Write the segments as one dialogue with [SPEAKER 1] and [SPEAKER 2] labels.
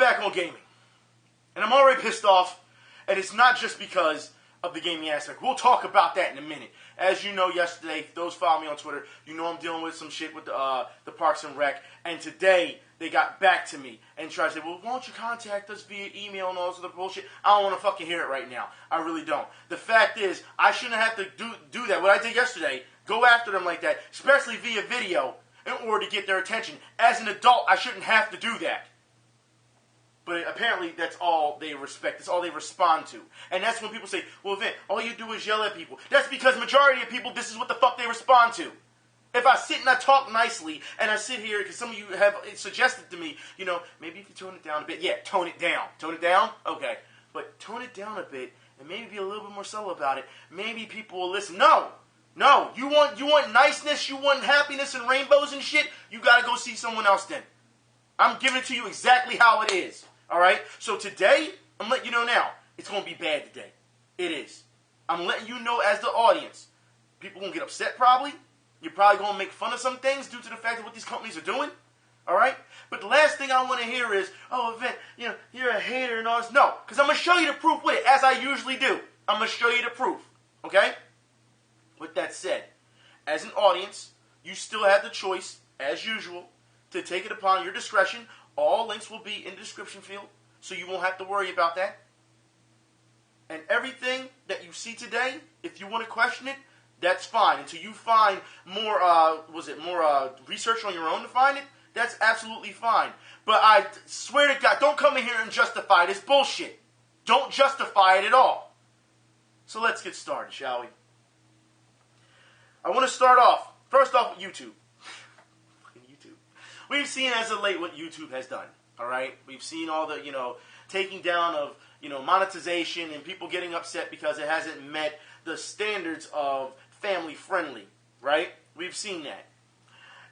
[SPEAKER 1] back on gaming. And I'm already pissed off, and it's not just because of the gaming aspect. We'll talk about that in a minute. As you know, yesterday, those follow me on Twitter, you know I'm dealing with some shit with the Parks and Rec, and today they got back to me and tried to say, well, why don't you contact us via email and all this other bullshit? I don't want to fucking hear it right now. I really don't. The fact is, I shouldn't have to do that. What I did yesterday, go after them like that, especially via video, in order to get their attention. As an adult, I shouldn't have to do that. But apparently, that's all they respect. That's all they respond to. And that's when people say, well, Vin, all you do is yell at people. That's because majority of people, this is what the fuck they respond to. If I sit and I talk nicely, and I sit here, because some of you have suggested to me, you know, maybe you can tone it down a bit. Yeah, tone it down. Tone it down? Okay. But tone it down a bit, and maybe be a little bit more subtle about it. Maybe people will listen. No! No! You want niceness, you want happiness and rainbows and shit? You gotta go see someone else then. I'm giving it to you exactly how it is. Alright? So today, I'm letting you know now, it's going to be bad today. It is. I'm letting you know as the audience. People going to get upset probably. You're probably going to make fun of some things due to the fact of what these companies are doing. Alright? But the last thing I want to hear is, oh, Vin, you know, you're a hater and all this. No, because I'm going to show you the proof with it, as I usually do. I'm going to show you the proof. Okay? With that said, as an audience, you still have the choice, as usual, to take it upon your discretion. All links will be in the description field, so you won't have to worry about that. And everything that you see today, if you want to question it, that's fine. Until you find more, research on your own to find it, that's absolutely fine. But I swear to God, don't come in here and justify it. It's bullshit. Don't justify it at all. So let's get started, shall we? I want to start off, first off, with YouTube. We've seen as of late what YouTube has done, all right? We've seen all the, taking down of, monetization and people getting upset because it hasn't met the standards of family-friendly, right? We've seen that.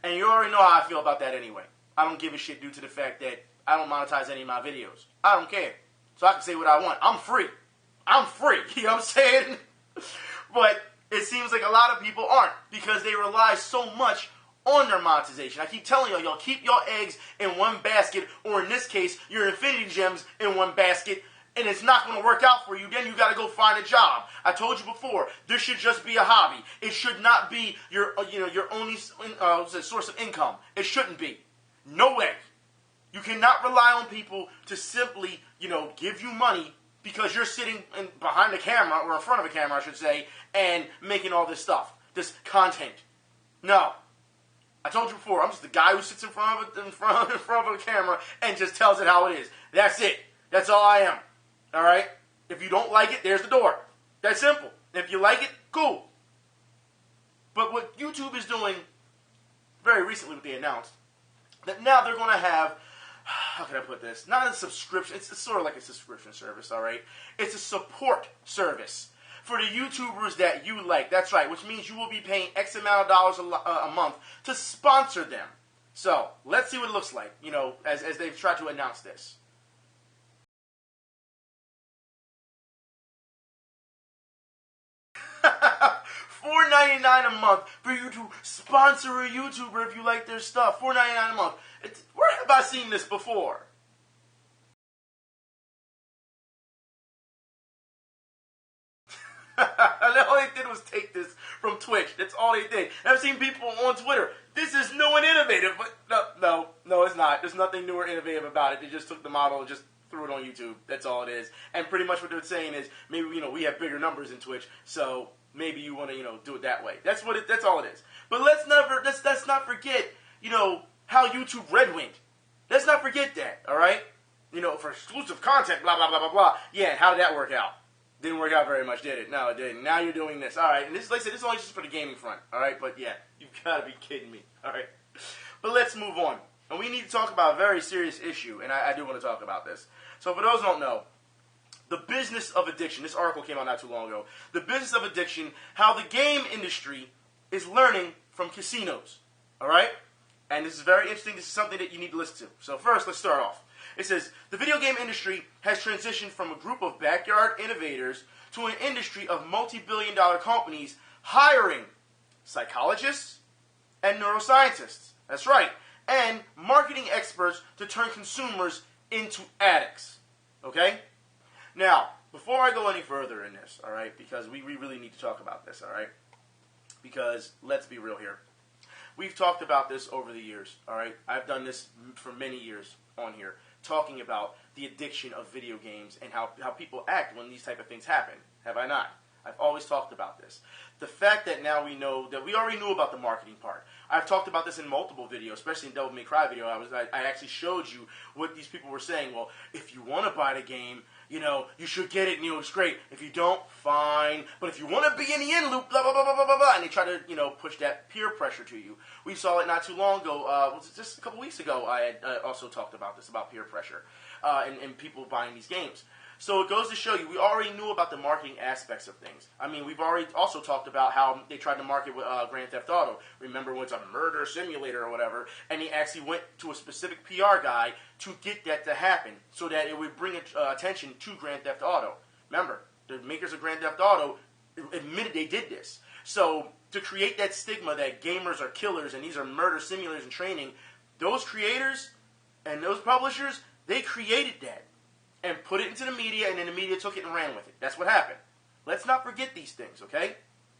[SPEAKER 1] And you already know how I feel about that anyway. I don't give a shit due to the fact that I don't monetize any of my videos. I don't care. So I can say what I want. I'm free. I'm free. You know what I'm saying? But it seems like a lot of people aren't because they rely so much on their monetization. I keep telling y'all keep your eggs in one basket, or in this case, your Infinity Gems in one basket, and it's not going to work out for you. Then you got to go find a job. I told you before, this should just be a hobby. It should not be your only source of income. It shouldn't be. No way. You cannot rely on people to simply, give you money because you're sitting behind the camera, or in front of a camera, I should say, and making all this stuff, this content. No. I told you before, I'm just the guy who sits in front of a camera and just tells it how it is. That's it. That's all I am. All right? If you don't like it, there's the door. That's simple. If you like it, cool. But what YouTube is doing, very recently what they announced, that now they're going to have, how can I put this? Not a subscription. It's sort of like a subscription service, all right? It's a support service for the YouTubers that you like. That's right, which means you will be paying X amount of dollars a month to sponsor them. So, let's see what it looks like, as they've tried to announce this. $4.99 a month for you to sponsor a YouTuber if you like their stuff. $4.99 a month. Where have I seen this before? All they did was take this from Twitch. That's all they did. And I've seen people on Twitter, this is new and innovative. But no, it's not. There's nothing new or innovative about it. They just took the model and just threw it on YouTube. That's all it is. And pretty much what they're saying is, maybe, we have bigger numbers in Twitch, so maybe you want to, do it that way. That's all it is. But let's not forget, how YouTube Red went. Let's not forget that, all right? For exclusive content, blah, blah, blah, blah, blah. Yeah, how did that work out? Didn't work out very much, did it? No, it didn't. Now you're doing this. All right, and this, like I said, this is only just for the gaming front, all right? But yeah, you've got to be kidding me, all right? But let's move on. And we need to talk about a very serious issue, and I do want to talk about this. So for those who don't know, the business of addiction, this article came out not too long ago, the business of addiction, how the game industry is learning from casinos, all right? And this is very interesting. This is something that you need to listen to. So first, let's start off. It says, the video game industry has transitioned from a group of backyard innovators to an industry of multi-billion-dollar companies hiring psychologists and neuroscientists. That's right. And marketing experts to turn consumers into addicts. Okay? Now, before I go any further in this, all right, because we really need to talk about this, all right? Because let's be real here. We've talked about this over the years, all right? I've done this for many years on here, talking about the addiction of video games and how people act when these type of things happen. Have I not? I've always talked about this. The fact that now we know that we already knew about the marketing part. I've talked about this in multiple videos, especially in Devil May Cry video. I actually showed you what these people were saying. Well, if you want to buy the game, you know, you should get it, you know, it's great. If you don't, fine. But if you want to be in the end loop, blah, blah, blah, blah, blah, blah, and they try to, you know, push that peer pressure to you. We saw it not too long ago. Was it just a couple weeks ago? I had also talked about this, about peer pressure and people buying these games. So it goes to show you, we already knew about the marketing aspects of things. I mean, we've already also talked about how they tried to market with Grand Theft Auto. Remember when it's a murder simulator or whatever, and they actually went to a specific PR guy to get that to happen so that it would bring attention to Grand Theft Auto. Remember, the makers of Grand Theft Auto admitted they did this. So to create that stigma that gamers are killers and these are murder simulators and training, those creators and those publishers, they created that and put it into the media, and then the media took it and ran with it. That's what happened. Let's not forget these things, okay?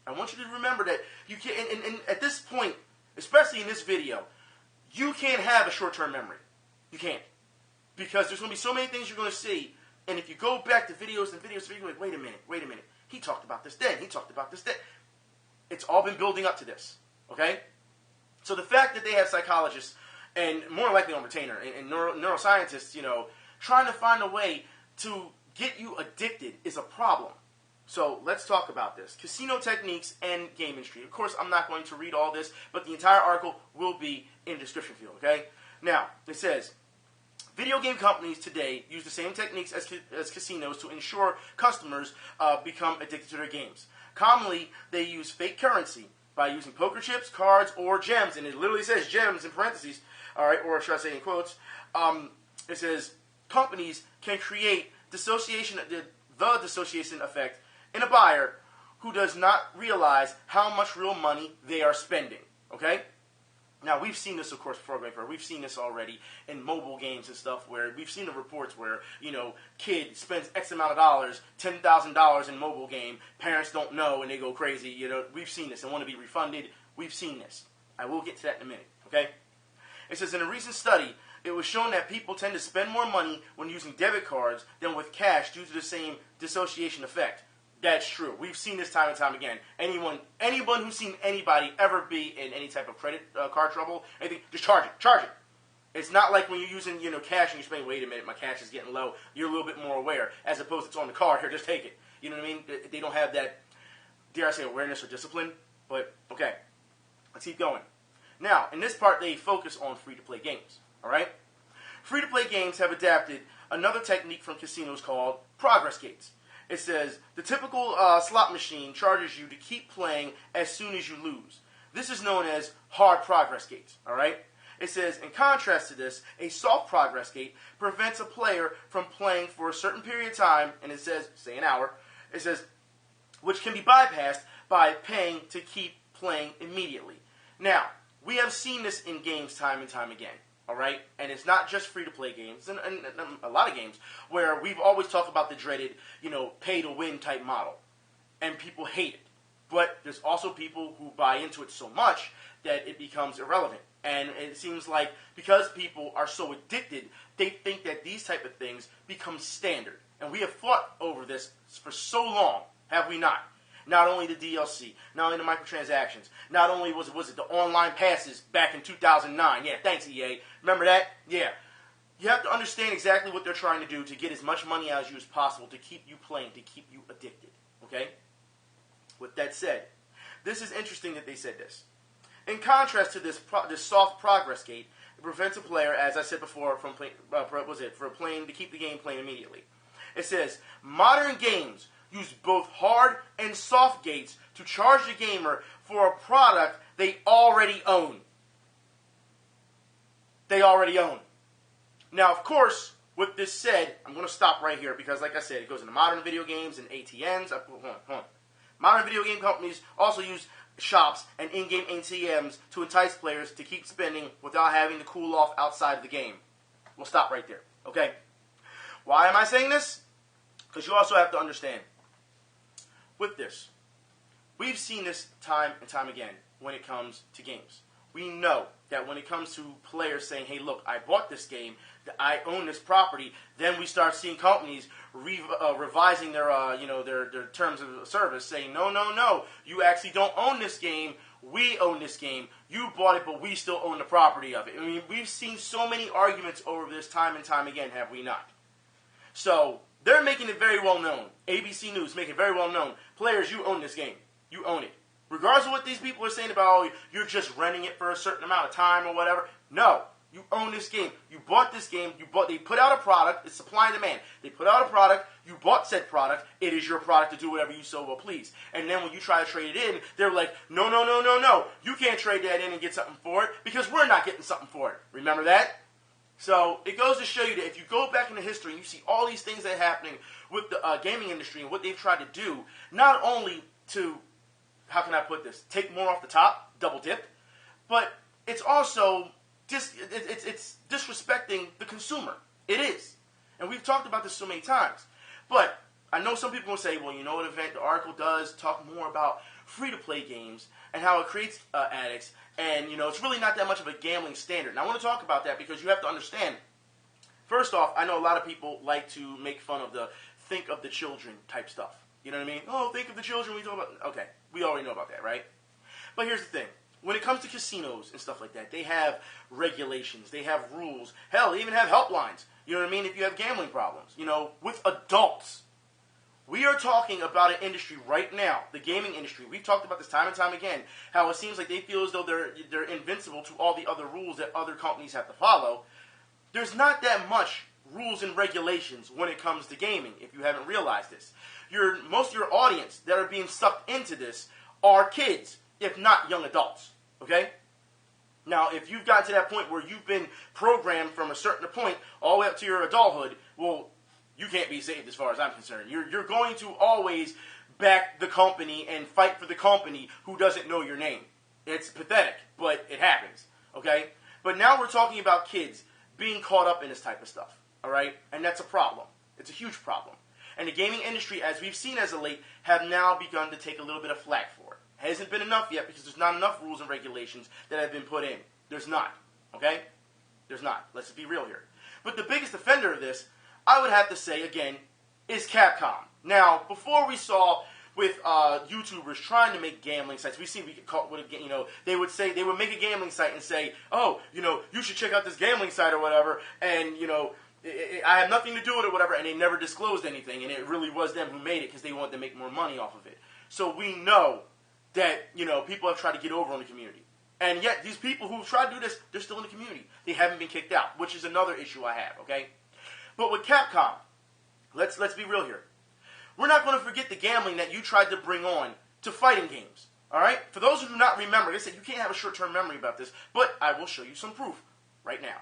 [SPEAKER 1] I want you to remember that you can't, and at this point, especially in this video, you can't have a short-term memory. You can't. Because there's going to be so many things you're going to see, and if you go back to videos and videos, you're like, wait a minute. He talked about this then. He talked about this then. It's all been building up to this, okay? So the fact that they have psychologists, and more likely on retainer, and neuroscientists, you know, trying to find a way to get you addicted is a problem. So let's talk about this. Casino techniques and game industry. Of course, I'm not going to read all this, but the entire article will be in the description field, okay? Now, it says, video game companies today use the same techniques as casinos to ensure customers become addicted to their games. Commonly, they use fake currency by using poker chips, cards, or gems, and it literally says gems in parentheses, all right, or should I say in quotes. It says, companies can create the dissociation effect in a buyer who does not realize how much real money they are spending. Okay? Now, we've seen this, of course, before going further. We've seen this already in mobile games and stuff where we've seen the reports where, you know, kid spends X amount of dollars, $10,000 in mobile game, parents don't know and they go crazy. You know, we've seen this and want to be refunded. We've seen this. I will get to that in a minute. Okay? It says, in a recent study, it was shown that people tend to spend more money when using debit cards than with cash due to the same dissociation effect. That's true. We've seen this time and time again. Anyone who's seen anybody ever be in any type of credit card trouble, anything, just charge it. It's not like when you're using, you know, cash and you're saying, wait a minute, my cash is getting low. You're a little bit more aware, as opposed to it's on the card. Here, just take it. You know what I mean? They don't have that, dare I say, awareness or discipline. But, okay, let's keep going. Now, in this part, they focus on free-to-play games. All right? Free-to-play games have adapted another technique from casinos called progress gates. It says, the typical slot machine charges you to keep playing as soon as you lose. This is known as hard progress gates. All right? It says, in contrast to this, a soft progress gate prevents a player from playing for a certain period of time, and it says, say an hour, it says, which can be bypassed by paying to keep playing immediately. Now, we have seen this in games time and time again. All right? And it's not just free-to-play games, and a lot of games, where we've always talked about the dreaded, you know, pay-to-win type model. And people hate it. But there's also people who buy into it so much that it becomes irrelevant. And it seems like because people are so addicted, they think that these type of things become standard. And we have fought over this for so long, have we not? Not only the DLC, not only the microtransactions, not only was it the online passes back in 2009. Yeah, thanks EA. Remember that? Yeah. You have to understand exactly what they're trying to do to get as much money out of you as possible to keep you playing, to keep you addicted. Okay? With that said, this is interesting that they said this. In contrast to this soft progress gate, it prevents a player, as I said before, from playing, to keep the game playing immediately. It says, modern games use both hard and soft gates to charge the gamer for a product they already own. They already own. Now, of course, with this said, I'm going to stop right here because, like I said, it goes into modern video games and ATMs. Hold on. Modern video game companies also use shops and in-game ATMs to entice players to keep spending without having to cool off outside of the game. We'll stop right there, okay? Why am I saying this? Because you also have to understand, with this, we've seen this time and time again when it comes to games. We know that when it comes to players saying, hey, look, I bought this game, I own this property, then we start seeing companies revising their terms of service, saying, no, you actually don't own this game, we own this game, you bought it, but we still own the property of it. I mean, we've seen so many arguments over this time and time again, have we not? So, they're making it very well known. ABC News making it very well known. Players, you own this game. You own it. Regardless of what these people are saying about, oh, you're just renting it for a certain amount of time or whatever. No. You own this game. You bought this game. They put out a product. It's supply and demand. They put out a product. You bought said product. It is your product to do whatever you so will please. And then when you try to trade it in, they're like, no. You can't trade that in and get something for it because we're not getting something for it. Remember that? So it goes to show you that if you go back into history and you see all these things that are happening with the gaming industry and what they've tried to do, not only to, how can I put this, take more off the top, double dip, but it's also it's disrespecting the consumer. It is. And we've talked about this so many times. But I know some people will say, well, you know what, Event, the article does talk more about free-to-play games and how it creates addicts, and, it's really not that much of a gambling standard. And I want to talk about that because you have to understand, first off, I know a lot of people like to make fun of the think of the children type stuff. You know what I mean? Oh, think of the children. We talk about, okay, we already know about that, right? But here's the thing. When it comes to casinos and stuff like that, they have regulations, they have rules. Hell, they even have helplines. You know what I mean? If you have gambling problems, with adults. We are talking about an industry right now, the gaming industry. We've talked about this time and time again, how it seems like they feel as though they're invincible to all the other rules that other companies have to follow. There's not that much rules and regulations when it comes to gaming, if you haven't realized this. Most of your audience that are being sucked into this are kids, if not young adults. Okay? Now, if you've gotten to that point where you've been programmed from a certain point all the way up to your adulthood, well, you can't be saved as far as I'm concerned. You're going to always back the company and fight for the company who doesn't know your name. It's pathetic, but it happens. Okay? But now we're talking about kids being caught up in this type of stuff. All right? And that's a problem. It's a huge problem. And the gaming industry, as we've seen as of late, have now begun to take a little bit of flack for it. Hasn't been enough yet because there's not enough rules and regulations that have been put in. There's not. Okay? There's not. Let's be real here. But the biggest offender of this, I would have to say, again, is Capcom. Now, before we saw with YouTubers trying to make gambling sites, they would say, they would make a gambling site and say, oh, you should check out this gambling site or whatever, and, I have nothing to do with it or whatever, and they never disclosed anything, and it really was them who made it because they wanted to make more money off of it. So we know that, people have tried to get over on the community. And yet, these people who tried to do this, they're still in the community. They haven't been kicked out, which is another issue I have, okay? But with Capcom, let's be real here. We're not going to forget the gambling that you tried to bring on to fighting games, all right? For those who do not remember, they said you can't have a short-term memory about this, but I will show you some proof right now.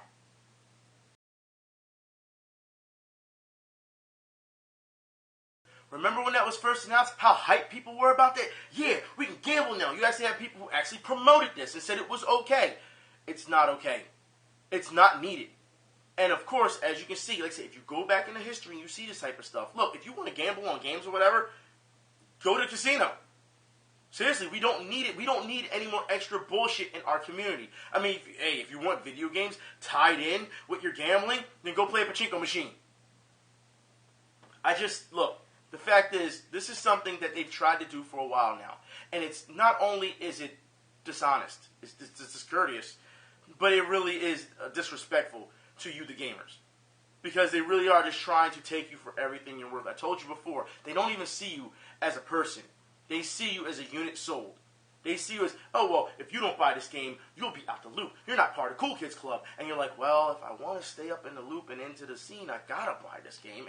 [SPEAKER 1] Remember when that was first announced, how hyped people were about that? Yeah, we can gamble now. You actually have people who actually promoted this and said it was okay. It's not okay. It's not needed. And of course, as you can see, like I say, if you go back into history and you see this type of stuff, look, if you want to gamble on games or whatever, go to a casino. Seriously, we don't need it. We don't need any more extra bullshit in our community. I mean, if you want video games tied in with your gambling, then go play a pachinko machine. Look. The fact is, this is something that they've tried to do for a while now. And it's not only is it dishonest, it's discourteous, but it really is disrespectful to you, the gamers. Because they really are just trying to take you for everything you're worth. I told you before, they don't even see you as a person. They see you as a unit sold. They see you as, oh, well, if you don't buy this game, you'll be out the loop. You're not part of Cool Kids Club. And you're like, well, if I want to stay up in the loop and into the scene, I gotta buy this game.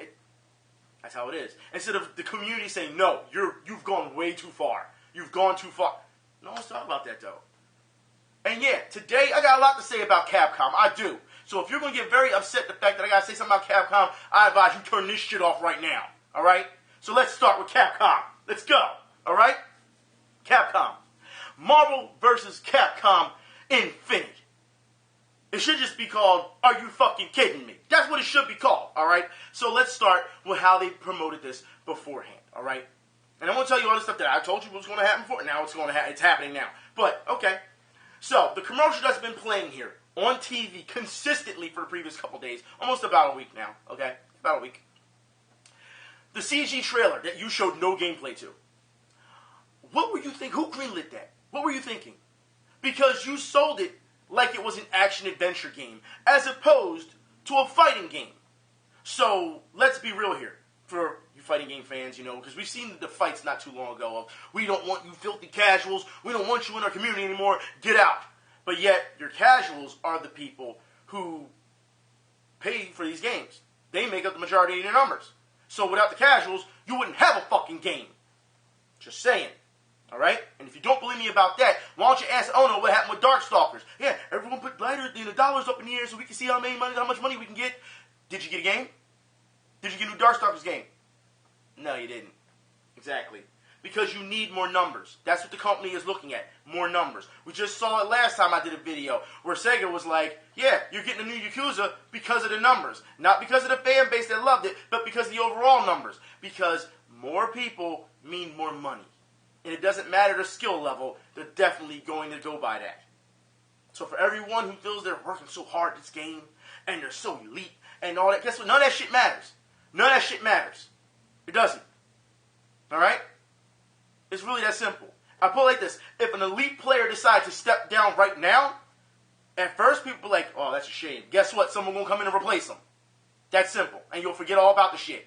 [SPEAKER 1] That's how it is. Instead of the community saying, no, you've gone way too far. You've gone too far. No one's talking about that, though. And yeah, today I got a lot to say about Capcom. I do. So if you're going to get very upset at the fact that I got to say something about Capcom, I advise you turn this shit off right now. All right? So let's start with Capcom. Let's go. All right? Capcom. Marvel vs. Capcom Infinite. It should just be called, Are You Fucking Kidding Me? That's what it should be called, alright? So let's start with how they promoted this beforehand, alright? And I'm going to tell you all the stuff that I told you was going to happen before. Now it's happening now. But, okay. So, the commercial that's been playing here on TV consistently for the previous couple days, almost about a week now, okay? About a week. The CG trailer that you showed no gameplay to. What were you thinking? Who greenlit that? What were you thinking? Because you sold it like it was an action-adventure game, as opposed to a fighting game. So, let's be real here. For you fighting game fans, you know, because we've seen the fights not too long ago of, we don't want you filthy casuals, we don't want you in our community anymore, get out. But yet, your casuals are the people who pay for these games. They make up the majority of your numbers. So without the casuals, you wouldn't have a fucking game. Just saying. Alright? And if you don't believe me about that, why don't you ask Ono what happened with Darkstalkers? Yeah, everyone put the dollars up in the air so we can see how much money we can get. Did you get a game? Did you get a new Darkstalkers game? No, you didn't. Exactly. Because you need more numbers. That's what the company is looking at. More numbers. We just saw it last time I did a video where Sega was like, yeah, you're getting a new Yakuza because of the numbers. Not because of the fan base that loved it, but because of the overall numbers. Because more people mean more money. And it doesn't matter the skill level, they're definitely going to go by that. So for everyone who feels they're working so hard at this game, and they're so elite, and all that, guess what? None of that shit matters. None of that shit matters. It doesn't. Alright? It's really that simple. I put it like this. If an elite player decides to step down right now, at first people be like, oh, that's a shame. Guess what? Someone will come in and replace them. That's simple. And you'll forget all about the shit.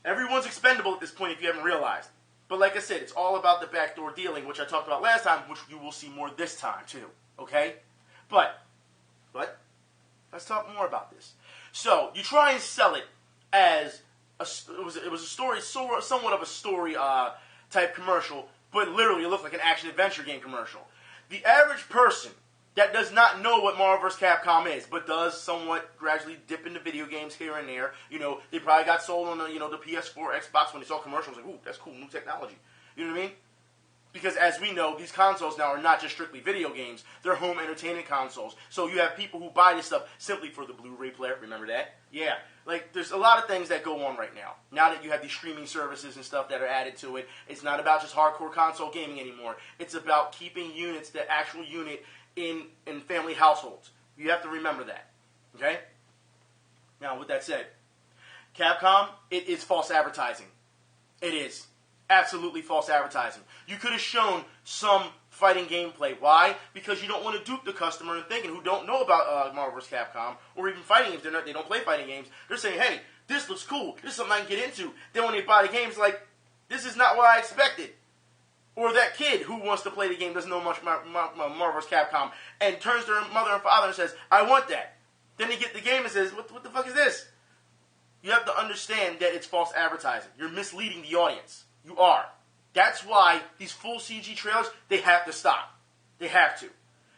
[SPEAKER 1] Everyone's expendable at this point if you haven't realized. But like I said, it's all about the backdoor dealing, which I talked about last time, which you will see more this time too. Okay? But, let's talk more about this. So, you try and sell it as it was a story, somewhat of a story type commercial, but literally it looked like an action-adventure game commercial. The average person that does not know what Marvel vs. Capcom is, but does somewhat gradually dip into video games here and there, you know, they probably got sold on the PS4 Xbox when they saw commercials, like, ooh, that's cool, new technology. You know what I mean? Because as we know, these consoles now are not just strictly video games, they're home entertainment consoles. So you have people who buy this stuff simply for the Blu-ray player, remember that? Yeah. Like, there's a lot of things that go on right now. Now that you have these streaming services and stuff that are added to it, it's not about just hardcore console gaming anymore. It's about keeping units, the actual unit, in family households. You have to remember that. Okay? Now, with that said, Capcom, it is false advertising. It is. Absolutely false advertising. You could have shown some fighting gameplay. Why? Because you don't want to dupe the customer and thinking who don't know about Marvel vs. Capcom or even fighting games. They don't play fighting games. They're saying, hey, this looks cool. This is something I can get into. Then when they buy the game, it's like, this is not what I expected. Or that kid who wants to play the game, doesn't know much about Marvel vs. Capcom, and turns to their mother and father and says, I want that. Then they get the game and says, what the fuck is this? You have to understand that it's false advertising. You're misleading the audience. You are. That's why these full CG trailers, they have to stop. They have to.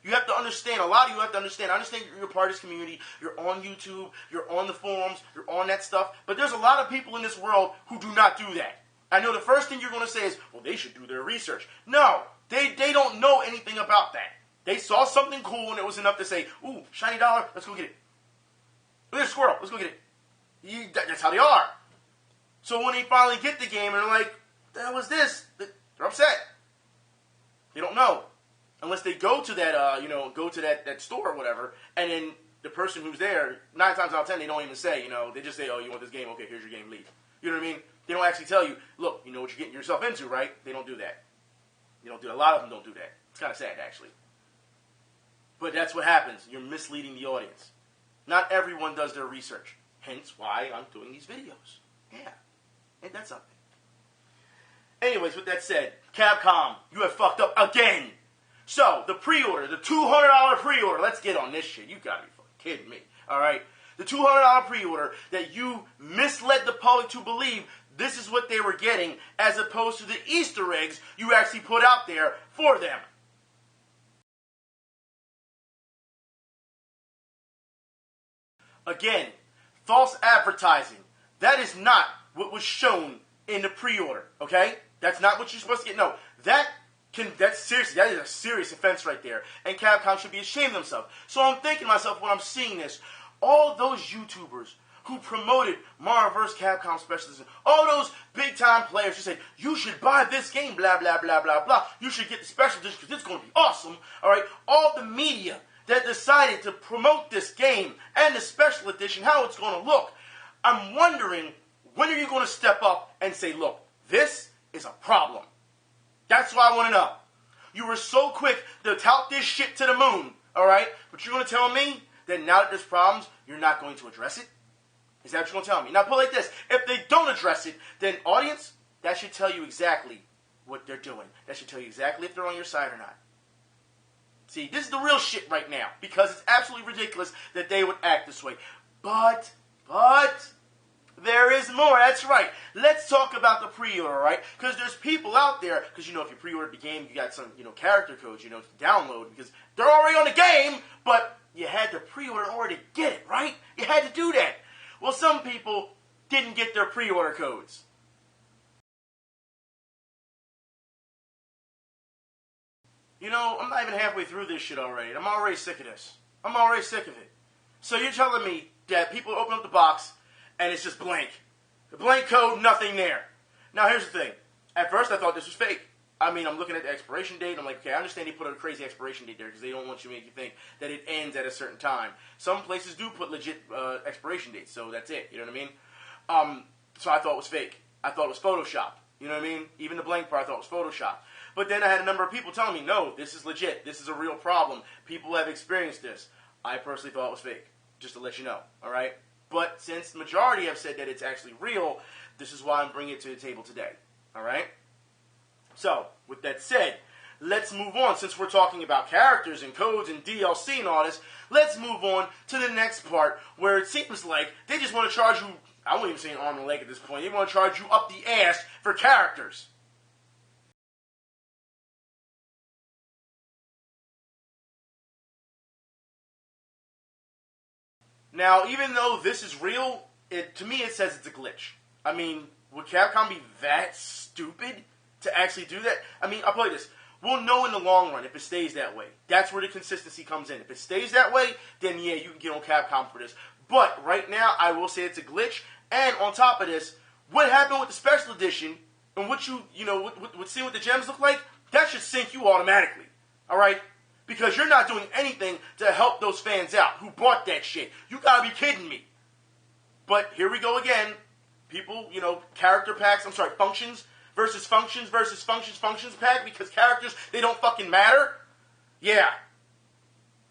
[SPEAKER 1] You have to understand, a lot of you have to understand, I understand you're part of this community, you're on YouTube, you're on the forums, you're on that stuff, but there's a lot of people in this world who do not do that. I know the first thing you're going to say is, well, they should do their research. No, they don't know anything about that. They saw something cool and it was enough to say, ooh, shiny dollar, let's go get it. Look at a squirrel, let's go get it. That's how they are. So when they finally get the game and they're like, the hell is this? They're upset. They don't know. Unless they go to that, that store or whatever, and then the person who's there, 9 times out of 10, they don't even say, they just say, oh, you want this game? Okay, here's your game, leave. You know what I mean? They don't actually tell you, look, you know what you're getting yourself into, right? They don't do that. They don't do that. A lot of them don't do that. It's kind of sad, actually. But that's what happens. You're misleading the audience. Not everyone does their research. Hence why I'm doing these videos. Yeah. Ain't that something? Anyways, with that said, Capcom, you have fucked up again. So, the pre-order, the $200 pre-order, let's get on this shit. You gotta be fucking kidding me. Alright? The $200 pre-order that you misled the public to believe this is what they were getting, as opposed to the Easter eggs you actually put out there for them. Again, false advertising. That is not what was shown in the pre-order, okay? That's not what you're supposed to get. No, that That is a serious offense right there. And Capcom should be ashamed of themselves. So I'm thinking to myself when I'm seeing this, all those YouTubers who promoted Mario vs. Capcom Special Edition, all those big-time players who said, you should buy this game, blah, blah, blah, blah, blah. You should get the Special Edition because it's going to be awesome. All right? All the media that decided to promote this game and the Special Edition, how it's going to look. I'm wondering, when are you going to step up and say, look, this is a problem? That's what I want to know. You were so quick to tout this shit to the moon, all right? But you're going to tell me that now that there's problems, you're not going to address it? Is that what you're going to tell me? Now, put it like this. If they don't address it, then audience, that should tell you exactly what they're doing. That should tell you exactly if they're on your side or not. See, this is the real shit right now, because it's absolutely ridiculous that they would act this way. But, there is more. That's right. Let's talk about the pre-order, right? Because there's people out there, because, if you pre-ordered the game, you got some, character codes, to download, because they're already on the game, but you had to pre-order in order to get it, right? You had to do that. Well, some people didn't get their pre-order codes. I'm not even halfway through this shit already. I'm already sick of this. I'm already sick of it. So you're telling me that people open up the box and it's just blank. The blank code, nothing there. Now, here's the thing. At first, I thought this was fake. I'm looking at the expiration date. I'm like, okay, I understand they put a crazy expiration date there because they don't want you to make you think that it ends at a certain time. Some places do put legit expiration dates, so that's it. You know what I mean? So I thought it was fake. I thought it was Photoshopped. You know what I mean? Even the blank part I thought was Photoshopped. But then I had a number of people telling me, no, this is legit. This is a real problem. People have experienced this. I personally thought it was fake, just to let you know, all right? But since the majority have said that it's actually real, this is why I'm bringing it to the table today, all right? So, with that said, let's move on. Since we're talking about characters and codes and DLC and all this, let's move on to the next part where it seems like they just want to charge you, I won't even say an arm and a leg at this point, they want to charge you up the ass for characters. Now, even though this is real, to me it says it's a glitch. Would Capcom be that stupid to actually do that? I'll play this. We'll know in the long run if it stays that way. That's where the consistency comes in. If it stays that way, then yeah, you can get on Capcom for this. But right now, I will say it's a glitch. And on top of this, what happened with the special edition and what seeing what the gems look like, that should sink you automatically. All right? Because you're not doing anything to help those fans out who bought that shit. You gotta be kidding me. But here we go again. People, character packs, functions versus functions pack because characters, they don't fucking matter. Yeah.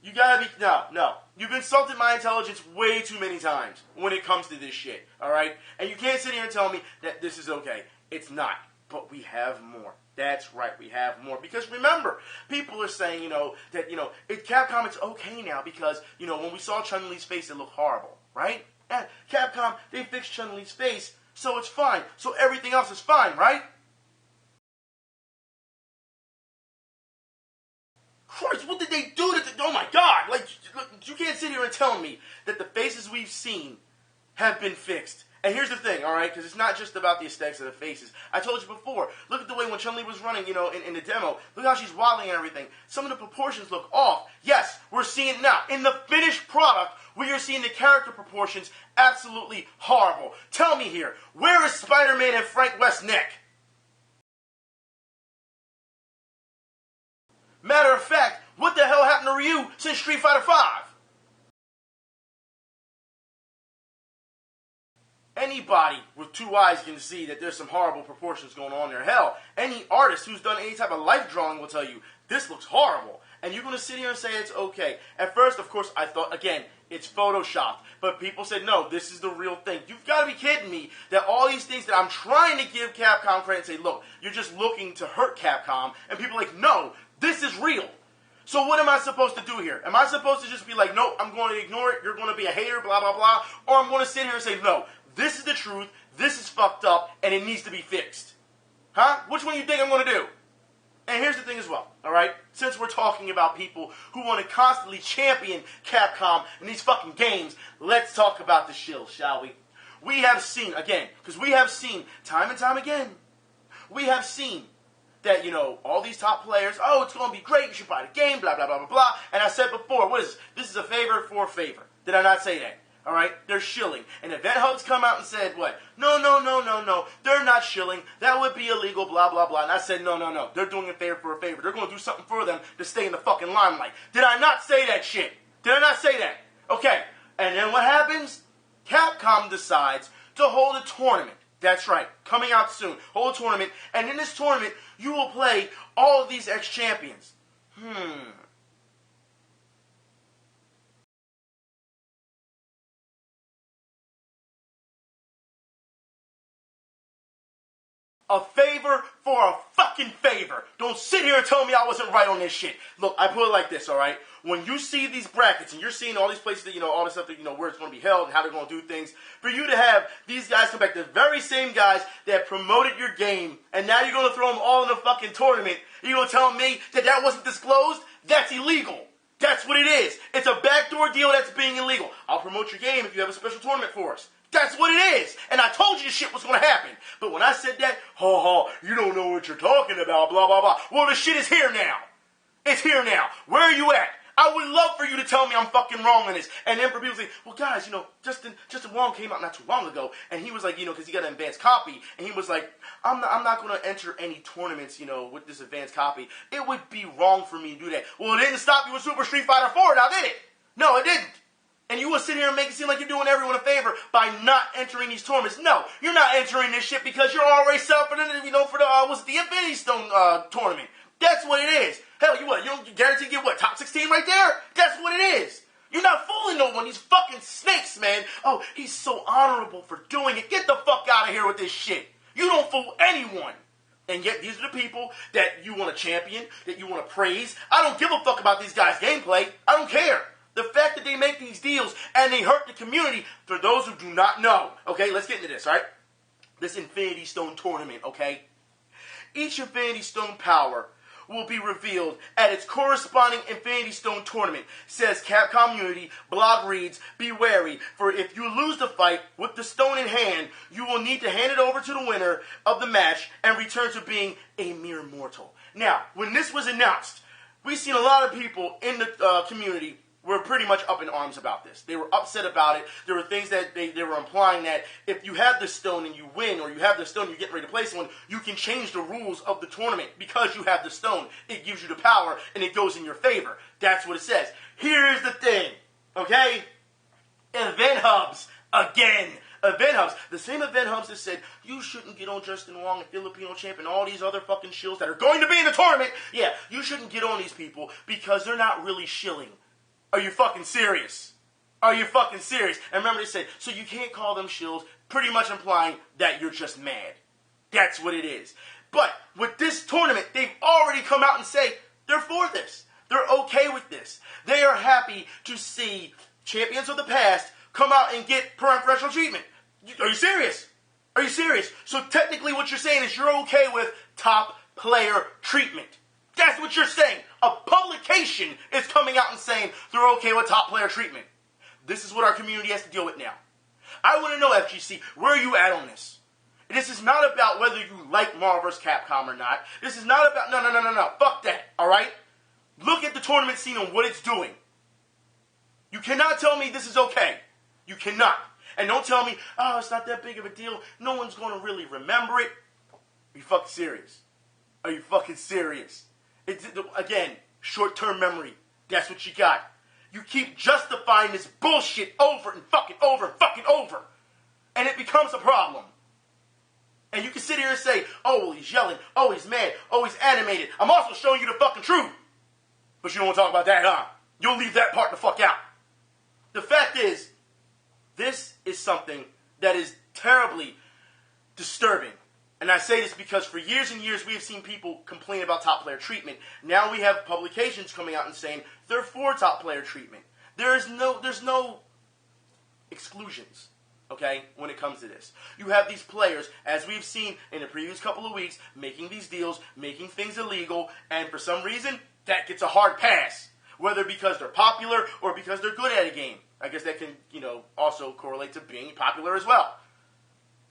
[SPEAKER 1] You gotta be, no. You've insulted my intelligence way too many times when it comes to this shit, alright? And you can't sit here and tell me that this is okay. It's not. But we have more. That's right, we have more. Because remember, people are saying, that, Capcom, it's okay now because, when we saw Chun-Li's face, it looked horrible, right? And Capcom, they fixed Chun-Li's face, so it's fine. So everything else is fine, right? Christ, what did they do to oh my God! You can't sit here and tell me that the faces we've seen have been fixed. And here's the thing, alright, because it's not just about the aesthetics of the faces. I told you before, look at the way when Chun-Li was running, in the demo. Look how she's wobbling and everything. Some of the proportions look off. Yes, we're seeing it now. In the finished product, we are seeing the character proportions absolutely horrible. Tell me here, where is Spider-Man and Frank West's neck? Matter of fact, what the hell happened to Ryu since Street Fighter V? Anybody with two eyes can see that there's some horrible proportions going on there. Hell, any artist who's done any type of life drawing will tell you, this looks horrible. And you're going to sit here and say it's okay. At first, of course, I thought, again, it's Photoshopped. But people said, no, this is the real thing. You've got to be kidding me that all these things that I'm trying to give Capcom credit and say, look, you're just looking to hurt Capcom. And people are like, no, this is real. So what am I supposed to do here? Am I supposed to just be like, no, I'm going to ignore it, you're going to be a hater, blah, blah, blah? Or I'm going to sit here and say, no, this is the truth, this is fucked up, and it needs to be fixed. Huh? Which one do you think I'm going to do? And here's the thing as well, alright? Since we're talking about people who want to constantly champion Capcom in these fucking games, let's talk about the Shills, shall we? We have seen, again, because we have seen, time and time again, we have seen that, all these top players, oh, it's going to be great, you should buy the game, blah, blah, blah, blah, blah. And I said before, what is this? This is a favor for a favor. Did I not say that? All right? They're shilling. And Event Hubs come out and said, what? No. They're not shilling. That would be illegal, blah, blah, blah. And I said, no. They're doing a favor for a favor. They're going to do something for them to stay in the fucking limelight. Did I not say that shit? Did I not say that? Okay. And then what happens? Capcom decides to hold a tournament. That's right. Coming out soon. Hold a tournament. And in this tournament, you will play all of these ex-champions. A favor for a fucking favor. Don't sit here and tell me I wasn't right on this shit. Look, I put it like this, all right? When you see these brackets and you're seeing all these places that, all this stuff that, where it's going to be held and how they're going to do things, for you to have these guys come back, the very same guys that promoted your game, and now you're going to throw them all in a fucking tournament, you're going to tell me that wasn't disclosed? That's illegal. That's what it is. It's a backdoor deal that's being illegal. I'll promote your game if you have a special tournament for us. That's what it is. And I told you this shit was going to happen. But when I said that, you don't know what you're talking about, blah, blah, blah. Well, the shit is here now. It's here now. Where are you at? I would love for you to tell me I'm fucking wrong on this. And then for people to say, well, guys, Justin Wong came out not too long ago, and he was like, because he got an advanced copy, and he was like, I'm not going to enter any tournaments, with this advanced copy. It would be wrong for me to do that. Well, it didn't stop you with Super Street Fighter 4 now, did it? No, it didn't. And you will sit here and make it seem like you're doing everyone a favor by not entering these tournaments. No, you're not entering this shit because you're already set up for the, the Infinity Stone tournament. That's what it is. Hell, you guarantee to get what, top 16 right there? That's what it is. You're not fooling no one. These fucking snakes, man. Oh, he's so honorable for doing it. Get the fuck out of here with this shit. You don't fool anyone. And yet these are the people that you want to champion, that you want to praise. I don't give a fuck about these guys' gameplay. I don't care. The fact that they make these deals and they hurt the community, for those who do not know, okay, let's get into this, all right? This Infinity Stone tournament, okay? Each Infinity Stone power will be revealed at its corresponding Infinity Stone tournament. Says Capcom Unity, blog reads, be wary, for if you lose the fight with the stone in hand, you will need to hand it over to the winner of the match and return to being a mere mortal. Now, when this was announced, we've seen a lot of people in the community were pretty much up in arms about this. They were upset about it. There were things that they were implying that if you have the stone and you win, or you have the stone and you're getting ready to play someone, you can change the rules of the tournament because you have the stone. It gives you the power and it goes in your favor. That's what it says. Here's the thing, okay? Event Hubs, again. Event Hubs, the same Event Hubs that said, you shouldn't get on Justin Wong and Filipino Champ and all these other fucking shills that are going to be in the tournament. Yeah, you shouldn't get on these people because they're not really shilling. Are you fucking serious? Are you fucking serious? And remember they said, so you can't call them shills, pretty much implying that you're just mad. That's what it is. But with this tournament, they've already come out and say they're for this. They're okay with this. They are happy to see champions of the past come out and get preferential treatment. Are you serious? Are you serious? So technically what you're saying is you're okay with top player treatment. That's what you're saying. A publication is coming out and saying they're okay with top player treatment. This is what our community has to deal with now. I want to know, FGC, where are you at on this? This is not about whether you like Marvel vs. Capcom or not. This is not about, no. Fuck that, all right? Look at the tournament scene and what it's doing. You cannot tell me this is okay. You cannot. And don't tell me, oh, it's not that big of a deal. No one's going to really remember it. Are you fucking serious? Are you fucking serious? It's, again, short-term memory. That's what you got. You keep justifying this bullshit over and fucking over and fucking over. And it becomes a problem. And you can sit here and say, oh, well, he's yelling. Oh, he's mad. Oh, he's animated. I'm also showing you the fucking truth. But you don't want to talk about that, huh? You'll leave that part the fuck out. The fact is, this is something that is terribly disturbing. And I say this because for years and years we have seen people complain about top player treatment. Now we have publications coming out and saying they're for top player treatment. There's no exclusions, okay, when it comes to this. You have these players, as we've seen in the previous couple of weeks, making these deals, making things illegal, and for some reason, that gets a hard pass. Whether because they're popular or because they're good at a game. I guess that can, also correlate to being popular as well.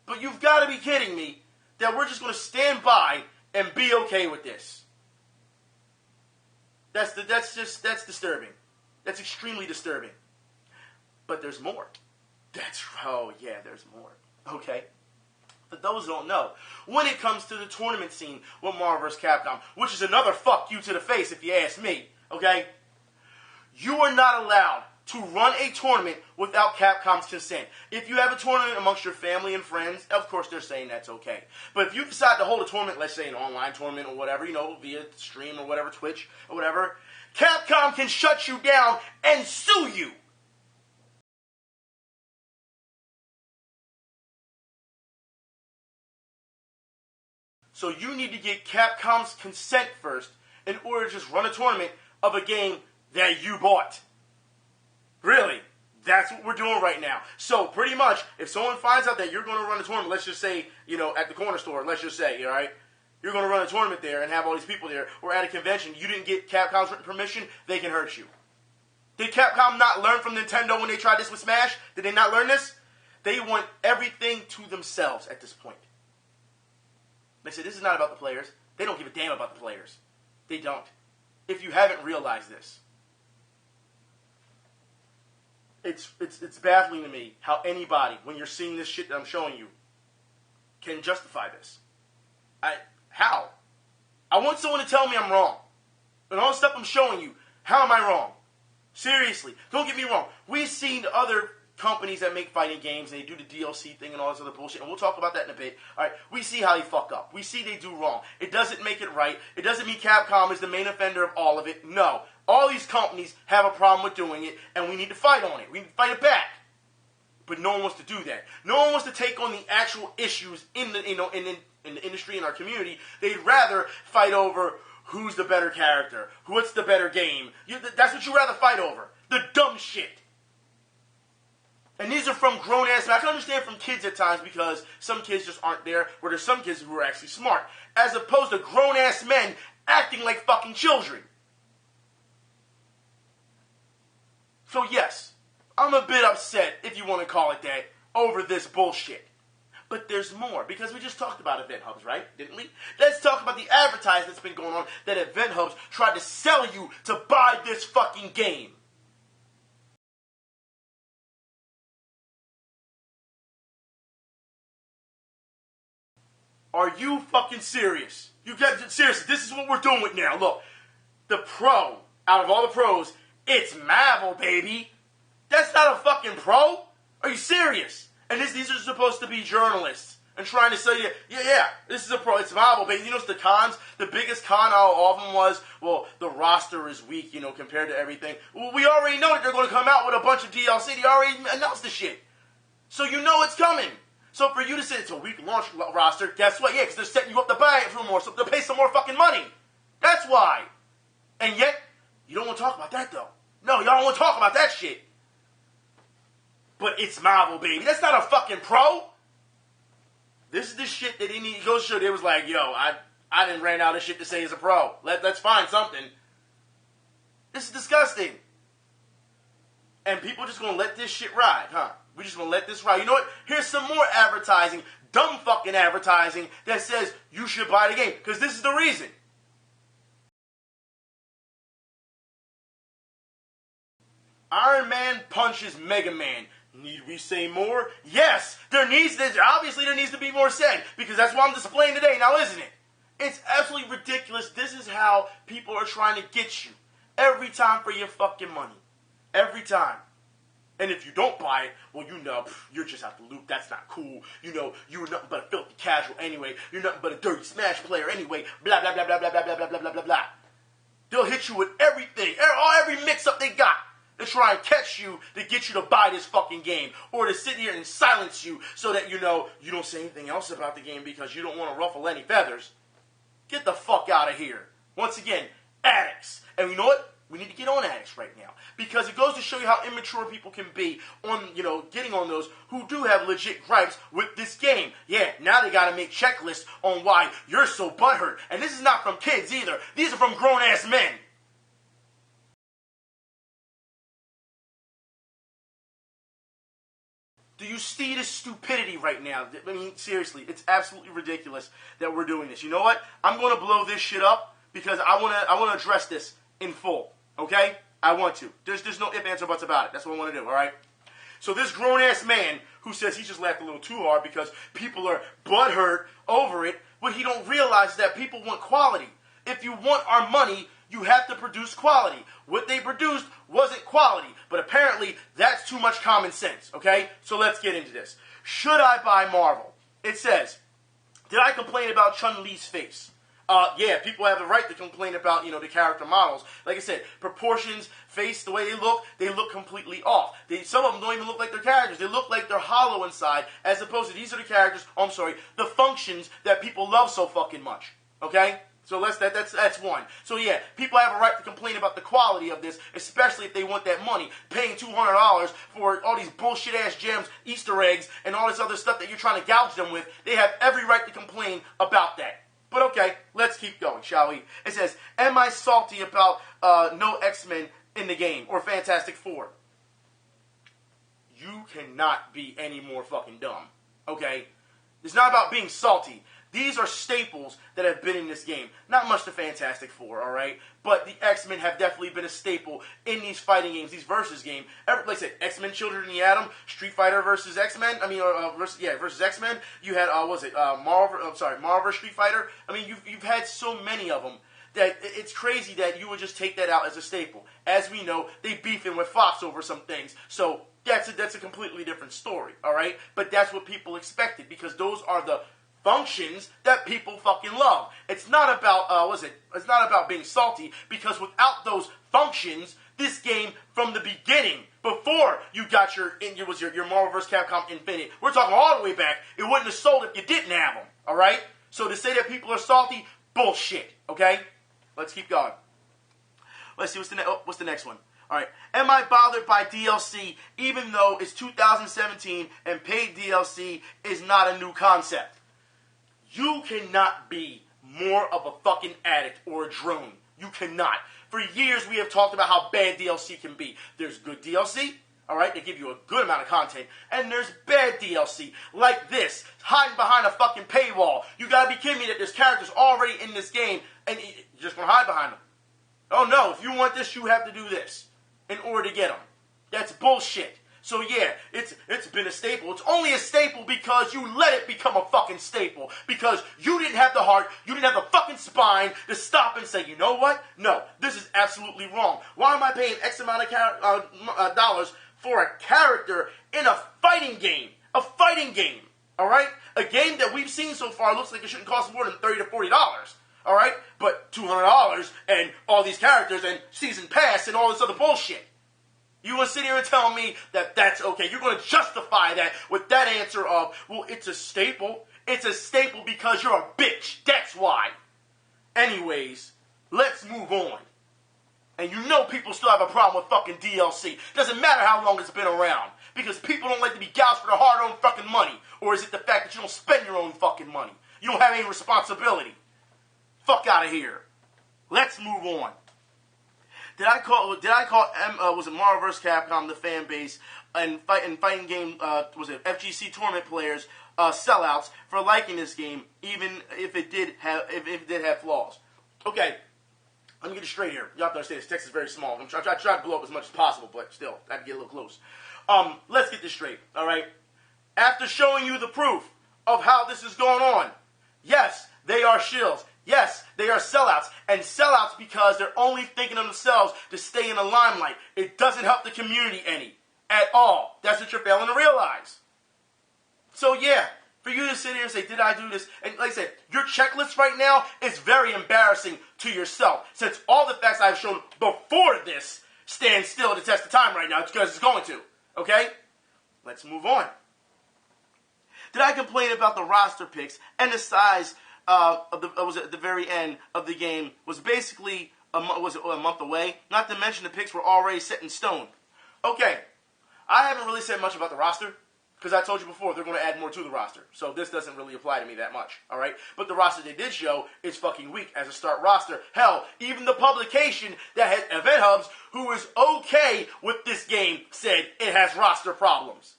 [SPEAKER 1] But you've got to be kidding me that we're just going to stand by and be okay with this. That's disturbing. That's extremely disturbing. But there's more. There's more. Okay? For those who don't know, when it comes to the tournament scene with Marvel vs. Capcom, which is another fuck you to the face if you ask me, okay? You are not allowed to run a tournament without Capcom's consent. If you have a tournament amongst your family and friends, of course they're saying that's okay. But if you decide to hold a tournament, let's say an online tournament or whatever, via stream or whatever, Twitch or whatever, Capcom can shut you down and sue you. So you need to get Capcom's consent first in order to just run a tournament of a game that you bought. Really, that's what we're doing right now. So pretty much, if someone finds out that you're going to run a tournament, let's just say, at the corner store, let's just say, all right, you're going to run a tournament there and have all these people there, or at a convention, you didn't get Capcom's written permission, they can hurt you. Did Capcom not learn from Nintendo when they tried this with Smash? Did they not learn this? They want everything to themselves at this point. They said, this is not about the players. They don't give a damn about the players. They don't. If you haven't realized this. It's baffling to me how anybody, when you're seeing this shit that I'm showing you, can justify this. How? I want someone to tell me I'm wrong. And all the stuff I'm showing you, how am I wrong? Seriously, don't get me wrong. We've seen other companies that make fighting games and they do the DLC thing and all this other bullshit, and we'll talk about that in a bit. Alright, we see how they fuck up. We see they do wrong. It doesn't make it right. It doesn't mean Capcom is the main offender of all of it. No. All these companies have a problem with doing it, and we need to fight on it. We need to fight it back. But no one wants to do that. No one wants to take on the actual issues in the in the industry, in our community. They'd rather fight over who's the better character, what's the better game. That's what you'd rather fight over. The dumb shit. And these are from grown-ass men. I can understand from kids at times because some kids just aren't there, where there's some kids who are actually smart. As opposed to grown-ass men acting like fucking children. So yes, I'm a bit upset, if you want to call it that, over this bullshit. But there's more, because we just talked about event hubs, right? Didn't we? Let's talk about the advertising that's been going on that event hubs tried to sell you to buy this fucking game. Are you fucking serious? Seriously, this is what we're doing with now. Look, the pro, out of all the pros, it's Marvel, baby. That's not a fucking pro. Are you serious? And these are supposed to be journalists and trying to say, this is a pro. It's Marvel, baby. You know what's the cons? The biggest con out of all of them was, the roster is weak, compared to everything. Well, we already know that they're going to come out with a bunch of DLC. They already announced the shit. So you know it's coming. So for you to say it's a weak launch roster, guess what? Yeah, because they're setting you up to buy it for more, so they'll pay some more fucking money. That's why. And yet, you don't want to talk about that, though. No, y'all don't want to talk about that shit. But it's Marvel, baby. That's not a fucking pro. This is the shit that they need to go show. They was like, I didn't ran out of shit to say as a pro. Let's find something. This is disgusting. And people just gonna let this shit ride, huh? We're just gonna let this ride. You know what? Here's some more advertising, dumb fucking advertising, that says you should buy the game. Because this is the reason. Iron Man punches Mega Man. Need we say more? Yes! Obviously there needs to be more said. Because that's what I'm displaying today now, isn't it? It's absolutely ridiculous. This is how people are trying to get you. Every time for your fucking money. Every time. And if you don't buy it, well, you're just out the loop. That's not cool. You're nothing but a filthy casual anyway. You're nothing but a dirty Smash player anyway. Blah, blah, blah, blah, blah, blah, blah, blah, blah, blah, blah. They'll hit you with everything. Every mix-up they got. To try and catch you to get you to buy this fucking game. Or to sit here and silence you so that you don't say anything else about the game because you don't want to ruffle any feathers. Get the fuck out of here. Once again, addicts. And you know what? We need to get on addicts right now. Because it goes to show you how immature people can be on, getting on those who do have legit gripes with this game. Yeah, now they gotta make checklists on why you're so butthurt. And this is not from kids either. These are from grown-ass men. Do you see this stupidity right now? I mean, seriously, it's absolutely ridiculous that we're doing this. You know what? I'm going to blow this shit up because I want to address this in full. Okay? I want to. There's no ifs, ands, or buts about it. That's what I want to do. All right? So this grown-ass man who says he just laughed a little too hard because people are butthurt over it, what he don't realize is that people want quality. If you want our money, you have to produce quality. What they produced wasn't quality, but apparently that's too much common sense, okay? So let's get into this. Should I buy Marvel? It says, did I complain about Chun-Li's face? Yeah, people have the right to complain about, the character models. Like I said, proportions, face, the way they look completely off. Some of them don't even look like they're characters. They look like they're hollow inside, as opposed to these are the characters, the functions that people love so fucking much, okay? So that's one. So yeah, people have a right to complain about the quality of this, especially if they want that money. Paying $200 for all these bullshit ass gems, Easter eggs, and all this other stuff that you're trying to gouge them with. They have every right to complain about that. But okay, let's keep going, shall we? It says, am I salty about no X-Men in the game or Fantastic Four? You cannot be any more fucking dumb. Okay? It's not about being salty. These are staples that have been in this game. Not much the Fantastic Four, alright? But the X-Men have definitely been a staple in these fighting games, these versus games. Like I said, X-Men Children of the Atom, Street Fighter versus X-Men. Versus X-Men. You had, Marvel versus Street Fighter. I mean, you've had so many of them that it's crazy that you would just take that out as a staple. As we know, they beefing with Fox over some things. So that's a completely different story, alright? But that's what people expected because those are the functions that people fucking love. It's not about It's not about being salty because without those functions, this game from the beginning, before you got your Marvel vs. Capcom Infinite, we're talking all the way back. It wouldn't have sold if you didn't have them. All right. So to say that people are salty, bullshit. Okay. Let's keep going. Let's see what's the next one. All right. Am I bothered by DLC even though it's 2017 and paid DLC is not a new concept? You cannot be more of a fucking addict or a drone. You cannot. For years, we have talked about how bad DLC can be. There's good DLC, alright? They give you a good amount of content. And there's bad DLC, like this, hiding behind a fucking paywall. You gotta be kidding me that there's characters already in this game, and you're just gonna hide behind them. Oh no, if you want this, you have to do this in order to get them. That's bullshit. So yeah, it's been a staple. It's only a staple because you let it become a fucking staple. Because you didn't have the heart, you didn't have the fucking spine to stop and say, you know what? No, this is absolutely wrong. Why am I paying X amount of dollars for a character in a fighting game? A fighting game, all right? A game that we've seen so far looks like it shouldn't cost more than $30 to $40. All right? But $200 and all these characters and season pass and all this other bullshit. You want to sit here and tell me that that's okay. You're going to justify that with that answer of, well, it's a staple. It's a staple because you're a bitch. That's why. Anyways, let's move on. And you know people still have a problem with fucking DLC. Doesn't matter how long it's been around. Because people don't like to be gouged for their hard-earned fucking money. Or is it the fact that you don't spend your own fucking money? You don't have any responsibility. Fuck out of here. Let's move on. Did I call was it Marvel vs. Capcom, the fan base, and fighting game, was it FGC tournament players, sellouts for liking this game, even if it did have flaws? Okay, let me get it straight here. You have to understand this text is very small. I'm trying to blow up as much as possible, but still, I have to get a little close. Let's get this straight, alright? After showing you the proof of how this is going on, yes, they are shills. Yes, they are sellouts, and sellouts because they're only thinking of themselves to stay in the limelight. It doesn't help the community any, at all. That's what you're failing to realize. So yeah, for you to sit here and say, did I do this? And like I said, your checklist right now is very embarrassing to yourself, since all the facts I've shown before this stand still to test of time right now, because it's going to. Okay? Let's move on. Did I complain about the roster picks and the size at the very end of the game was basically a month away? Not to mention the picks were already set in stone. Okay, I haven't really said much about the roster because I told you before they're going to add more to the roster. So this doesn't really apply to me that much, all right? But the roster they did show is fucking weak as a start roster. Hell, even the publication that had Event Hubs, who is okay with this game, said it has roster problems.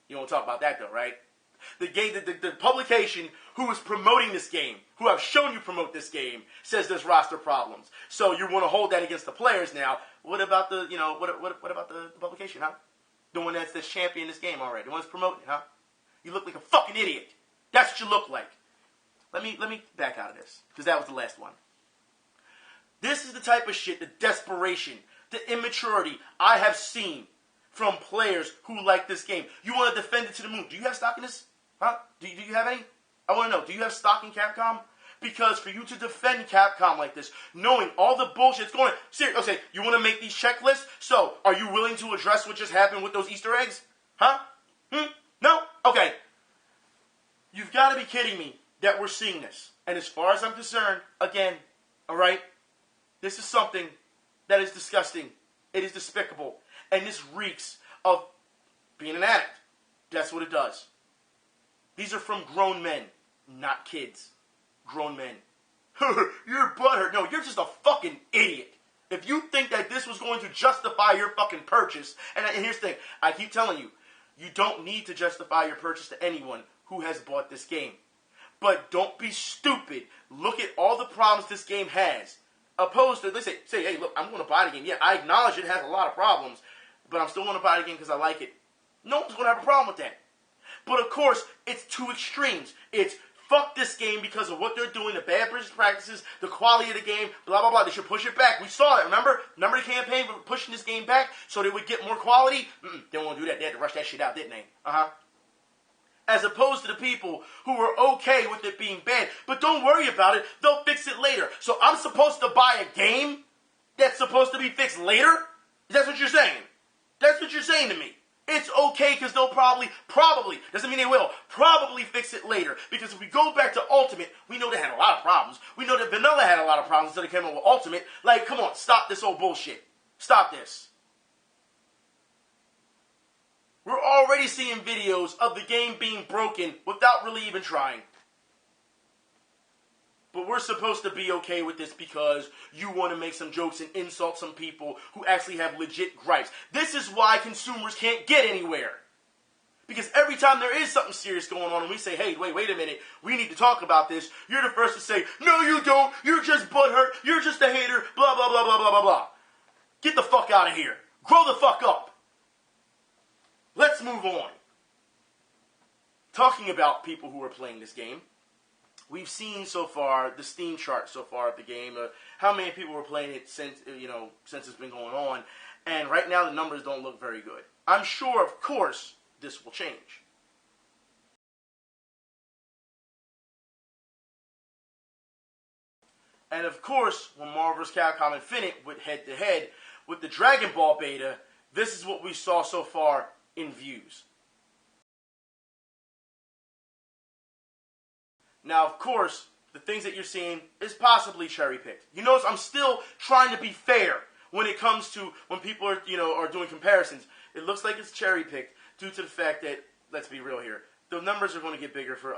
[SPEAKER 1] You don't talk about that though, right? The game, the publication who is promoting this game, who I've shown you promote this game, says there's roster problems. So you want to hold that against the players now. What about the, what about the publication, huh? The one that's championing this game already, the one that's promoting it, huh? You look like a fucking idiot. That's what you look like. Let me back out of this, because that was the last one. This is the type of shit, the desperation, the immaturity I have seen from players who like this game. You want to defend it to the moon. Do you have stock in this? Huh? Do you have any? I want to know. Do you have stock in Capcom? Because for you to defend Capcom like this, knowing all the bullshit that's going on, seriously, okay, you want to make these checklists? So, are you willing to address what just happened with those Easter eggs? Huh? No? Okay. You've got to be kidding me that we're seeing this. And as far as I'm concerned, again, alright, this is something that is disgusting. It is despicable. And this reeks of being an addict. That's what it does. These are from grown men, not kids. Grown men. You're butthurt. No, you're just a fucking idiot. If you think that this was going to justify your fucking purchase, and here's the thing, I keep telling you, you don't need to justify your purchase to anyone who has bought this game. But don't be stupid. Look at all the problems this game has. Opposed to, let's say, hey, look, I'm going to buy the game. Yeah, I acknowledge it has a lot of problems, but I'm still going to buy the game because I like it. No one's going to have a problem with that. But of course, it's two extremes. It's fuck this game because of what they're doing, the bad business practices, the quality of the game, blah, blah, blah. They should push it back. We saw that, remember? Remember the campaign for pushing this game back so they would get more quality? They didn't want to do that. They had to rush that shit out, didn't they? As opposed to the people who were okay with it being bad. But don't worry about it. They'll fix it later. So I'm supposed to buy a game that's supposed to be fixed later? That's what you're saying. That's what you're saying to me. It's okay because they'll probably, doesn't mean they will, probably fix it later. Because if we go back to Ultimate, we know they had a lot of problems. We know that Vanilla had a lot of problems until they came up with Ultimate. Like, come on, stop this old bullshit. Stop this. We're already seeing videos of the game being broken without really even trying. But we're supposed to be okay with this because you want to make some jokes and insult some people who actually have legit gripes. This is why consumers can't get anywhere. Because every time there is something serious going on and we say, hey, wait a minute, we need to talk about this, you're the first to say, no you don't, you're just butthurt, you're just a hater, blah, blah, blah, blah, blah, blah, blah. Get the fuck out of here. Grow the fuck up. Let's move on. Talking about people who are playing this game, we've seen so far the Steam chart so far of the game, how many people were playing it since it's been going on, and right now the numbers don't look very good. I'm sure, of course, this will change. And of course, when Marvel vs. Capcom Infinite went head-to-head with the Dragon Ball beta, this is what we saw so far in views. Now, of course, the things that you're seeing is possibly cherry-picked. You notice I'm still trying to be fair when it comes to when people are doing comparisons. It looks like it's cherry-picked due to the fact that, let's be real here, the numbers are going to get bigger for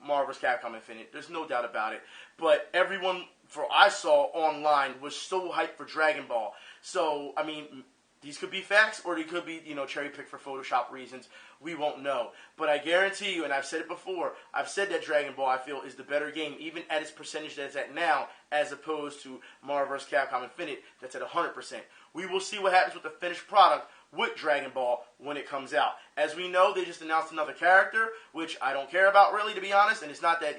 [SPEAKER 1] Marvel vs. Capcom Infinite. There's no doubt about it. But everyone I saw online was so hyped for Dragon Ball. So, I mean, these could be facts or they could be, cherry-picked for Photoshop reasons. We won't know. But I guarantee you, and I've said it before, I've said that Dragon Ball, I feel, is the better game, even at its percentage that it's at now, as opposed to Marvel vs. Capcom Infinite, that's at 100%. We will see what happens with the finished product with Dragon Ball when it comes out. As we know, they just announced another character, which I don't care about really, to be honest, and it's not that,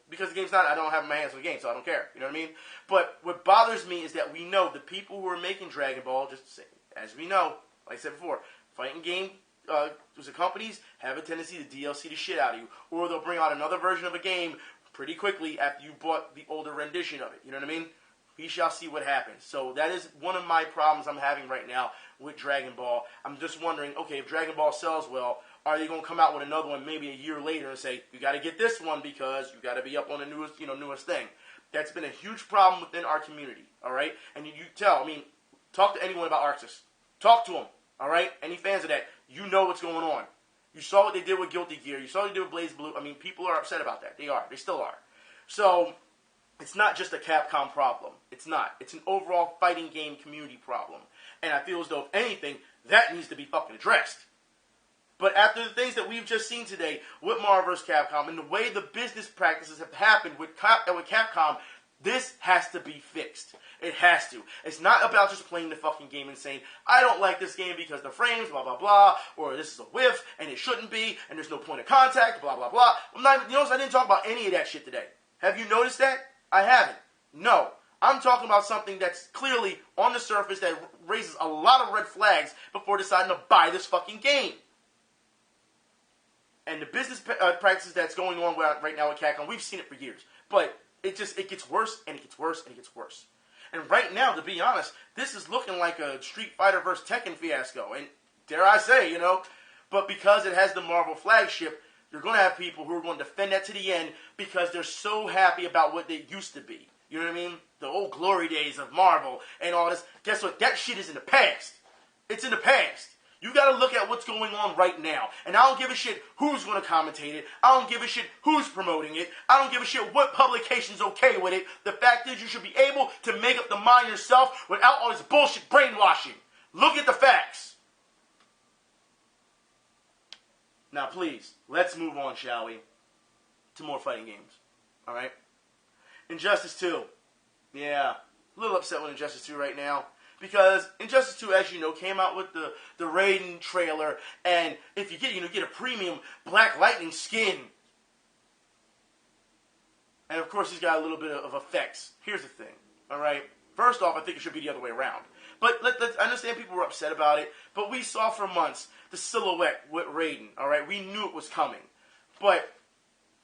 [SPEAKER 1] because the game's not, I don't have my hands on the game, so I don't care, you know what I mean? But what bothers me is that we know the people who are making Dragon Ball, as we know, like I said before, fighting game companies have a tendency to DLC the shit out of you, or they'll bring out another version of a game pretty quickly after you bought the older rendition of it, you know what I mean? We shall see what happens. So that is one of my problems I'm having right now with Dragon Ball. I'm just wondering, okay, if Dragon Ball sells well, are they going to come out with another one maybe a year later and say, you got to get this one because you got to be up on the newest thing. That's been a huge problem within our community, all right? And you talk to anyone about Arxis. Talk to them, all right? Any fans of that, you know what's going on. You saw what they did with Guilty Gear. You saw what they did with Blaze Blue. People are upset about that. They are. They still are. So it's not just a Capcom problem. It's not. It's an overall fighting game community problem. And I feel as though, if anything, that needs to be fucking addressed. But after the things that we've just seen today with Marvel vs. Capcom and the way the business practices have happened with Capcom, this has to be fixed. It has to. It's not about just playing the fucking game and saying, I don't like this game because the frames, blah, blah, blah, or this is a whiff, and it shouldn't be, and there's no point of contact, blah, blah, blah. I didn't talk about any of that shit today. Have you noticed that? I haven't. No. I'm talking about something that's clearly on the surface that raises a lot of red flags before deciding to buy this fucking game. And the business practices that's going on right now with Capcom, we've seen it for years. But it gets worse, and it gets worse, and it gets worse. And right now, to be honest, this is looking like a Street Fighter vs. Tekken fiasco. And dare I say, but because it has the Marvel flagship, you're going to have people who are going to defend that to the end because they're so happy about what they used to be. You know what I mean? The old glory days of Marvel and all this. Guess what? That shit is in the past. It's in the past. You got to look at what's going on right now. And I don't give a shit who's going to commentate it. I don't give a shit who's promoting it. I don't give a shit what publication's okay with it. The fact is you should be able to make up the mind yourself without all this bullshit brainwashing. Look at the facts. Now, please, let's move on, shall we, to more fighting games. All right? Injustice 2. Yeah, a little upset with Injustice 2 right now. Because Injustice 2, as you know, came out with the Raiden trailer, and if you get a premium Black Lightning skin. And of course, he's got a little bit of effects. Here's the thing, all right? First off, I think it should be the other way around. But let's understand people were upset about it, but we saw for months the silhouette with Raiden, all right? We knew it was coming. But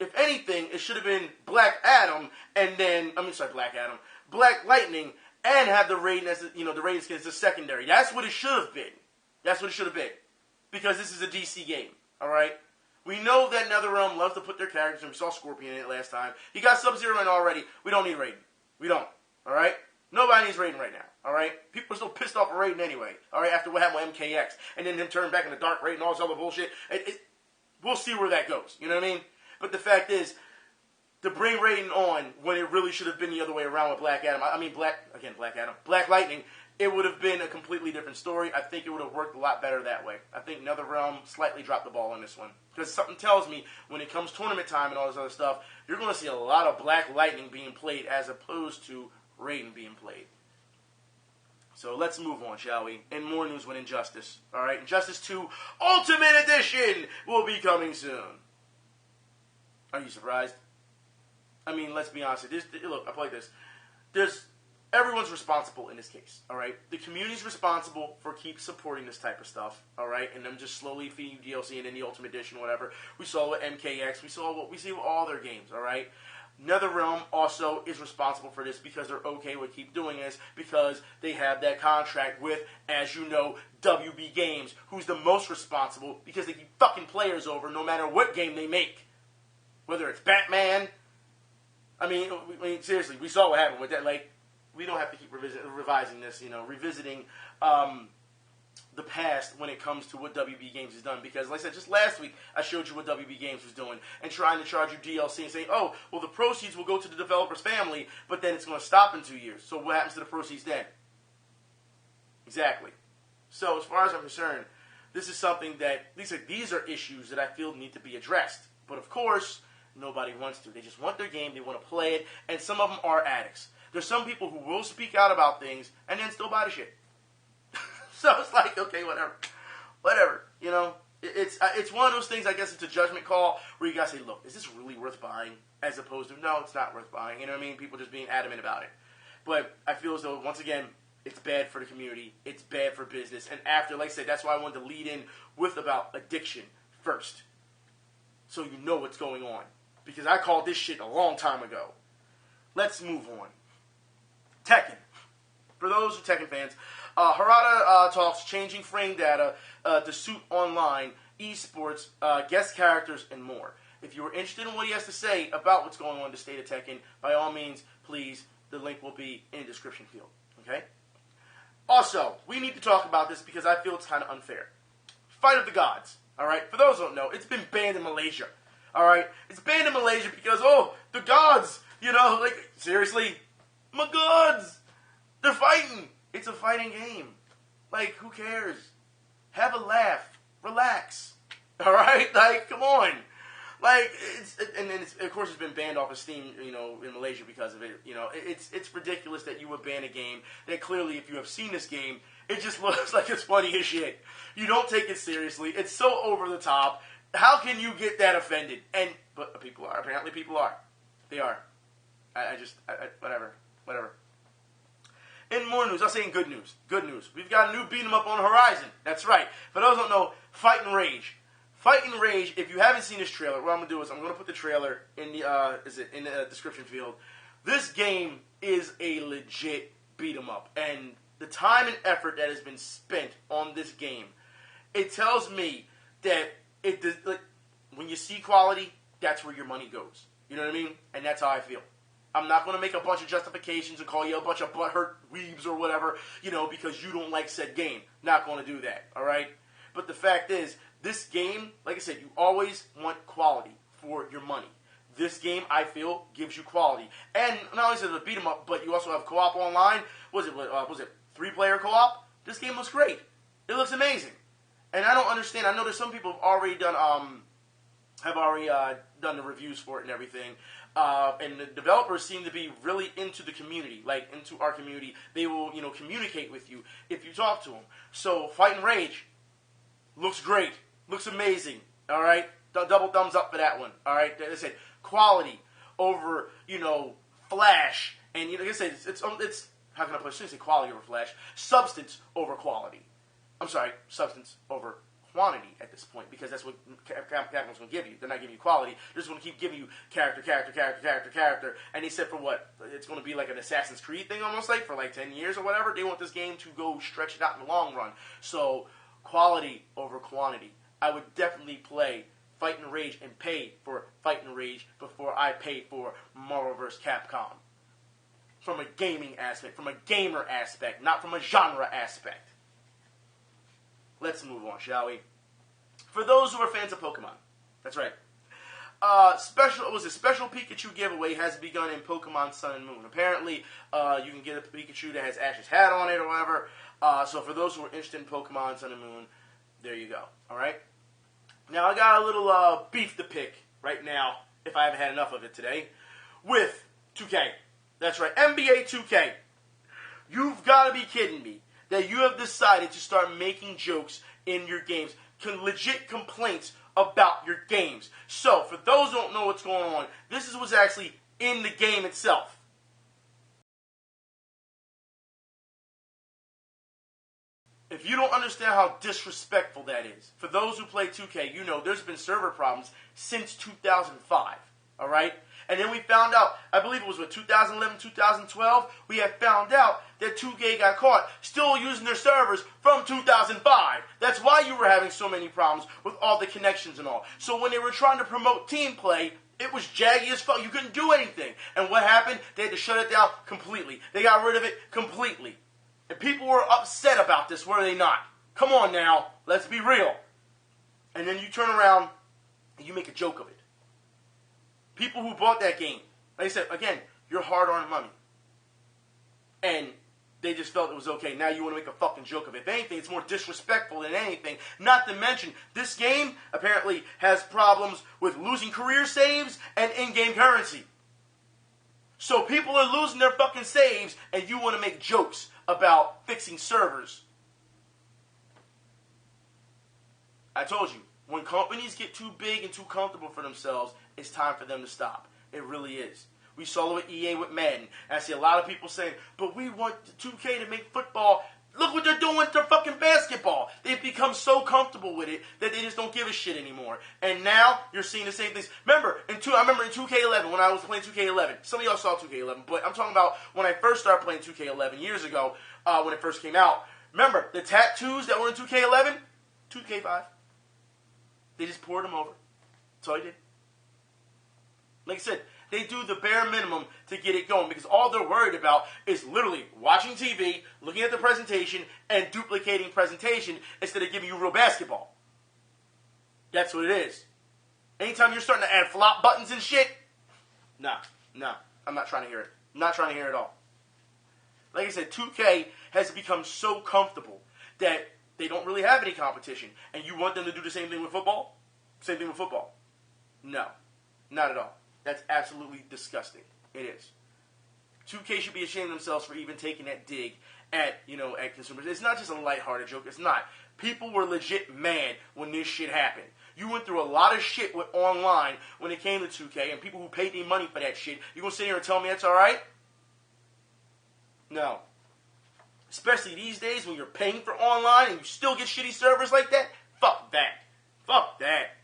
[SPEAKER 1] if anything, it should have been Black Lightning, and have the Raiden as the Raiden skin as a secondary. That's what it should have been. That's what it should have been. Because this is a DC game. Alright? We know that NetherRealm loves to put their characters in. We saw Scorpion in it last time. He got Sub-Zero in already. We don't need Raiden. We don't. Alright? Nobody needs Raiden right now. Alright? People are still pissed off at Raiden anyway. Alright? After what happened with MKX. And then him turning back into Dark Raiden and all this other bullshit. We'll see where that goes. You know what I mean? But the fact is, to bring Raiden on when it really should have been the other way around with Black Lightning, it would have been a completely different story. I think it would have worked a lot better that way. I think NetherRealm slightly dropped the ball on this one. Because something tells me when it comes tournament time and all this other stuff, you're going to see a lot of Black Lightning being played as opposed to Raiden being played. So let's move on, shall we? And more news with Injustice. Alright, Injustice 2 Ultimate Edition will be coming soon. Are you surprised? I mean, let's be honest. Look, I play this. Everyone's responsible in this case, all right? The community's responsible for keep supporting this type of stuff, all right? And them just slowly feeding you DLC and then the Ultimate Edition, whatever. We saw with MKX. We saw what we see with all their games, all right? NetherRealm also is responsible for this because they're okay with keep doing this because they have that contract with, as you know, WB Games, who's the most responsible because they keep fucking players over no matter what game they make. Whether it's Batman. I mean, seriously, we saw what happened with that. Like, we don't have to keep revising this, revisiting the past when it comes to what WB Games has done. Because, like I said, just last week, I showed you what WB Games was doing and trying to charge you DLC and saying, oh, well, the proceeds will go to the developer's family, but then it's going to stop in 2 years. So what happens to the proceeds then? Exactly. So, as far as I'm concerned, this is something that, these are issues that I feel need to be addressed. But, of course, nobody wants to. They just want their game, they want to play it, and some of them are addicts. There's some people who will speak out about things and then still buy the shit. So it's like, okay, whatever, It's one of those things, I guess it's a judgment call where you gotta say, look, is this really worth buying? As opposed to, no, it's not worth buying. You know what I mean? People just being adamant about it. But I feel as though, once again, it's bad for the community. It's bad for business. And after, like I said, that's why I wanted to lead in with about addiction first. So you know what's going on. Because I called this shit a long time ago. Let's move on. Tekken. For those who are Tekken fans, Harada talks changing frame data to suit online, esports, guest characters, and more. If you are interested in what he has to say about what's going on in the state of Tekken, by all means, please, the link will be in the description field. Okay? Also, we need to talk about this because I feel it's kind of unfair. Fight of the Gods. Alright? For those who don't know, it's been banned in Malaysia. Alright? It's banned in Malaysia because, the gods! Seriously? My gods! They're fighting! It's a fighting game. Who cares? Have a laugh. Relax. All right, like, come on. Like, of course, it's been banned off of Steam, in Malaysia because of it. It's ridiculous that you would ban a game that clearly, if you have seen this game, it just looks like it's funny as shit. You don't take it seriously. It's so over the top. How can you get that offended? But people are. Apparently, people are. They are. Whatever. In more news, I'll say in good news. Good news. We've got a new beat 'em up on the horizon. That's right. For those who don't know, Fight and Rage. Fight and Rage, if you haven't seen this trailer, what I'm going to do is I'm going to put the trailer in the description field. This game is a legit beat 'em up. And the time and effort that has been spent on this game, it tells me that when you see quality, that's where your money goes. You know what I mean? And that's how I feel. I'm not going to make a bunch of justifications and call you a bunch of butthurt weebs or whatever, because you don't like said game. Not going to do that, all right? But the fact is, this game, like I said, you always want quality for your money. This game, I feel, gives you quality. And not only is it a beat 'em up, but you also have co-op online. Was it 3-player co-op? This game looks great. It looks amazing. And I don't understand. I know there's some people have already done the reviews for it and everything. And the developers seem to be really into the community, like into our community. They will, communicate with you if you talk to them. So Fight and Rage looks great, looks amazing. All right, double thumbs up for that one. All right, like I said, quality over flash, and like I said, it's how can I put it? I shouldn't say quality over flash, substance over quality. I'm sorry, substance over quantity at this point, because that's what Capcom's going to give you. They're not giving you quality. They're just going to keep giving you character. And they said for what? It's going to be like an Assassin's Creed thing almost, like for like 10 years or whatever. They want this game to go stretch it out in the long run. So quality over quantity. I would definitely play Fight and Rage and pay for Fight and Rage before I pay for Marvel vs. Capcom. From a gaming aspect, from a gamer aspect, not from a genre aspect. Let's move on, shall we? For those who are fans of Pokemon, that's right. Special Pikachu giveaway has begun in Pokemon Sun and Moon. Apparently, you can get a Pikachu that has Ash's hat on it or whatever. So for those who are interested in Pokemon Sun and Moon, there you go. All right. Now I got a little beef to pick right now, if I haven't had enough of it today, with 2K. That's right, NBA 2K. You've got to be kidding me that you have decided to start making jokes in your games, legit complaints about your games. So, for those who don't know what's going on, this is what's actually in the game itself. If you don't understand how disrespectful that is, for those who play 2K, you know there's been server problems since 2005, all right? And then we found out, I believe it was 2011, 2012, we had found out that 2K got caught still using their servers from 2005. That's why you were having so many problems with all the connections and all. So when they were trying to promote team play, it was jaggy as fuck. You couldn't do anything. And what happened? They had to shut it down completely. They got rid of it completely. And people were upset about this, were they not? Come on now, let's be real. And then you turn around and you make a joke of it. People who bought that game, like I said, again, your hard-earned money. And they just felt it was okay. Now you want to make a fucking joke of it. If anything, it's more disrespectful than anything. Not to mention, this game apparently has problems with losing career saves and in-game currency. So people are losing their fucking saves, and you want to make jokes about fixing servers. I told you, when companies get too big and too comfortable for themselves, it's time for them to stop. It really is. We saw it with EA with Madden. And I see a lot of people saying, but we want 2K to make football. Look what they're doing to fucking basketball. They've become so comfortable with it that they just don't give a shit anymore. And now you're seeing the same things. I remember in 2K11 when I was playing 2K11. Some of y'all saw 2K11, but I'm talking about when I first started playing 2K11 years ago, when it first came out. Remember, the tattoos that were in 2K11? 2K5. They just poured them over. That's all they did. Like I said, they do the bare minimum to get it going because all they're worried about is literally watching TV, looking at the presentation, and duplicating presentation instead of giving you real basketball. That's what it is. Anytime you're starting to add flop buttons and shit, nah, I'm not trying to hear it. I'm not trying to hear it at all. Like I said, 2K has become so comfortable that they don't really have any competition. And you want them to do the same thing with football? Same thing with football. No, not at all. That's absolutely disgusting. It is. 2K should be ashamed of themselves for even taking that dig at consumers. It's not just a lighthearted joke. It's not. People were legit mad when this shit happened. You went through a lot of shit with online when it came to 2K, and people who paid their money for that shit. You gonna sit here and tell me that's all right? No. Especially these days when you're paying for online and you still get shitty servers like that. Fuck that. Fuck that.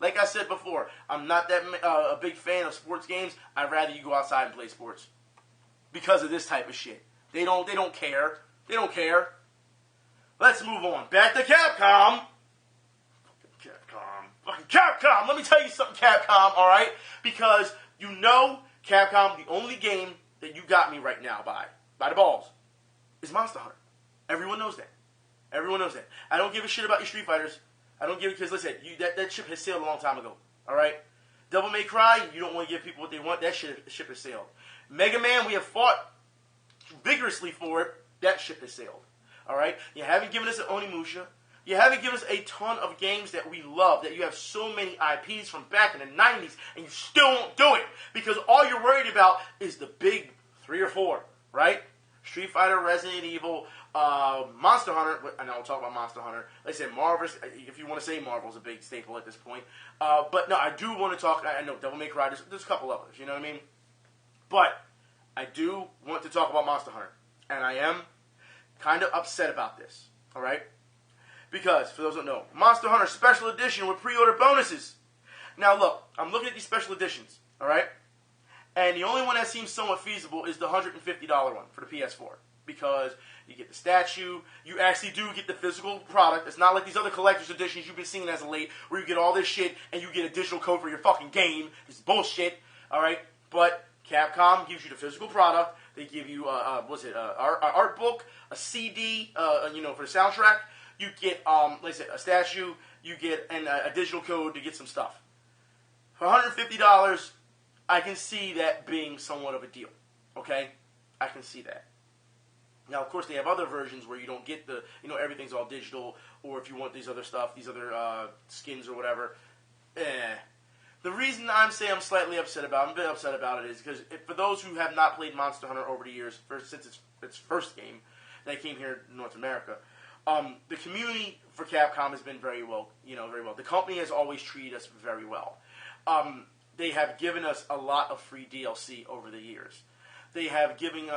[SPEAKER 1] Like I said before, I'm not that a big fan of sports games. I'd rather you go outside and play sports because of this type of shit. They don't care. They don't care. Let's move on. Back to Capcom. Fucking Capcom. Let me tell you something, Capcom, all right? Because you know Capcom, the only game that you got me right now by the balls, is Monster Hunter. Everyone knows that. Everyone knows that. I don't give a shit about your Street Fighters. I don't give it because, listen, that ship has sailed a long time ago, all right? Devil May Cry, you don't want to give people what they want. That ship has sailed. Mega Man, we have fought vigorously for it. That ship has sailed, all right? You haven't given us an Onimusha. You haven't given us a ton of games that we love, that you have so many IPs from back in the 90s, and you still won't do it because all you're worried about is the big 3 or 4, right? Street Fighter, Resident Evil, Monster Hunter, and I'll talk about Monster Hunter. Like I said, Marvel, if you want to say Marvel's a big staple at this point. But no, I do want to talk, I know Devil May Cry, there's a couple others, you know what I mean? But I do want to talk about Monster Hunter, and I am kind of upset about this, all right? Because, for those who don't know, Monster Hunter Special Edition with pre-order bonuses. Now look, I'm looking at these special editions, all right? And the only one that seems somewhat feasible is the $150 one for the PS4. Because you get the statue, you actually do get the physical product. It's not like these other collector's editions you've been seeing as of late, where you get all this shit and you get additional code for your fucking game. It's bullshit, alright? But Capcom gives you the physical product. They give you, an art book, a CD, for the soundtrack. You get, like I said, a statue. You get an additional code to get some stuff. For $150, I can see that being somewhat of a deal. Okay? I can see that. Now, of course, they have other versions where you don't get the, everything's all digital, or if you want these other stuff, these other skins or whatever. The reason I'm saying I'm slightly upset about it, I'm a bit upset about it, is because for those who have not played Monster Hunter over the years, since its first game that came here in North America, the community for Capcom has been very well. The company has always treated us very well. They have given us a lot of free DLC over the years. They have given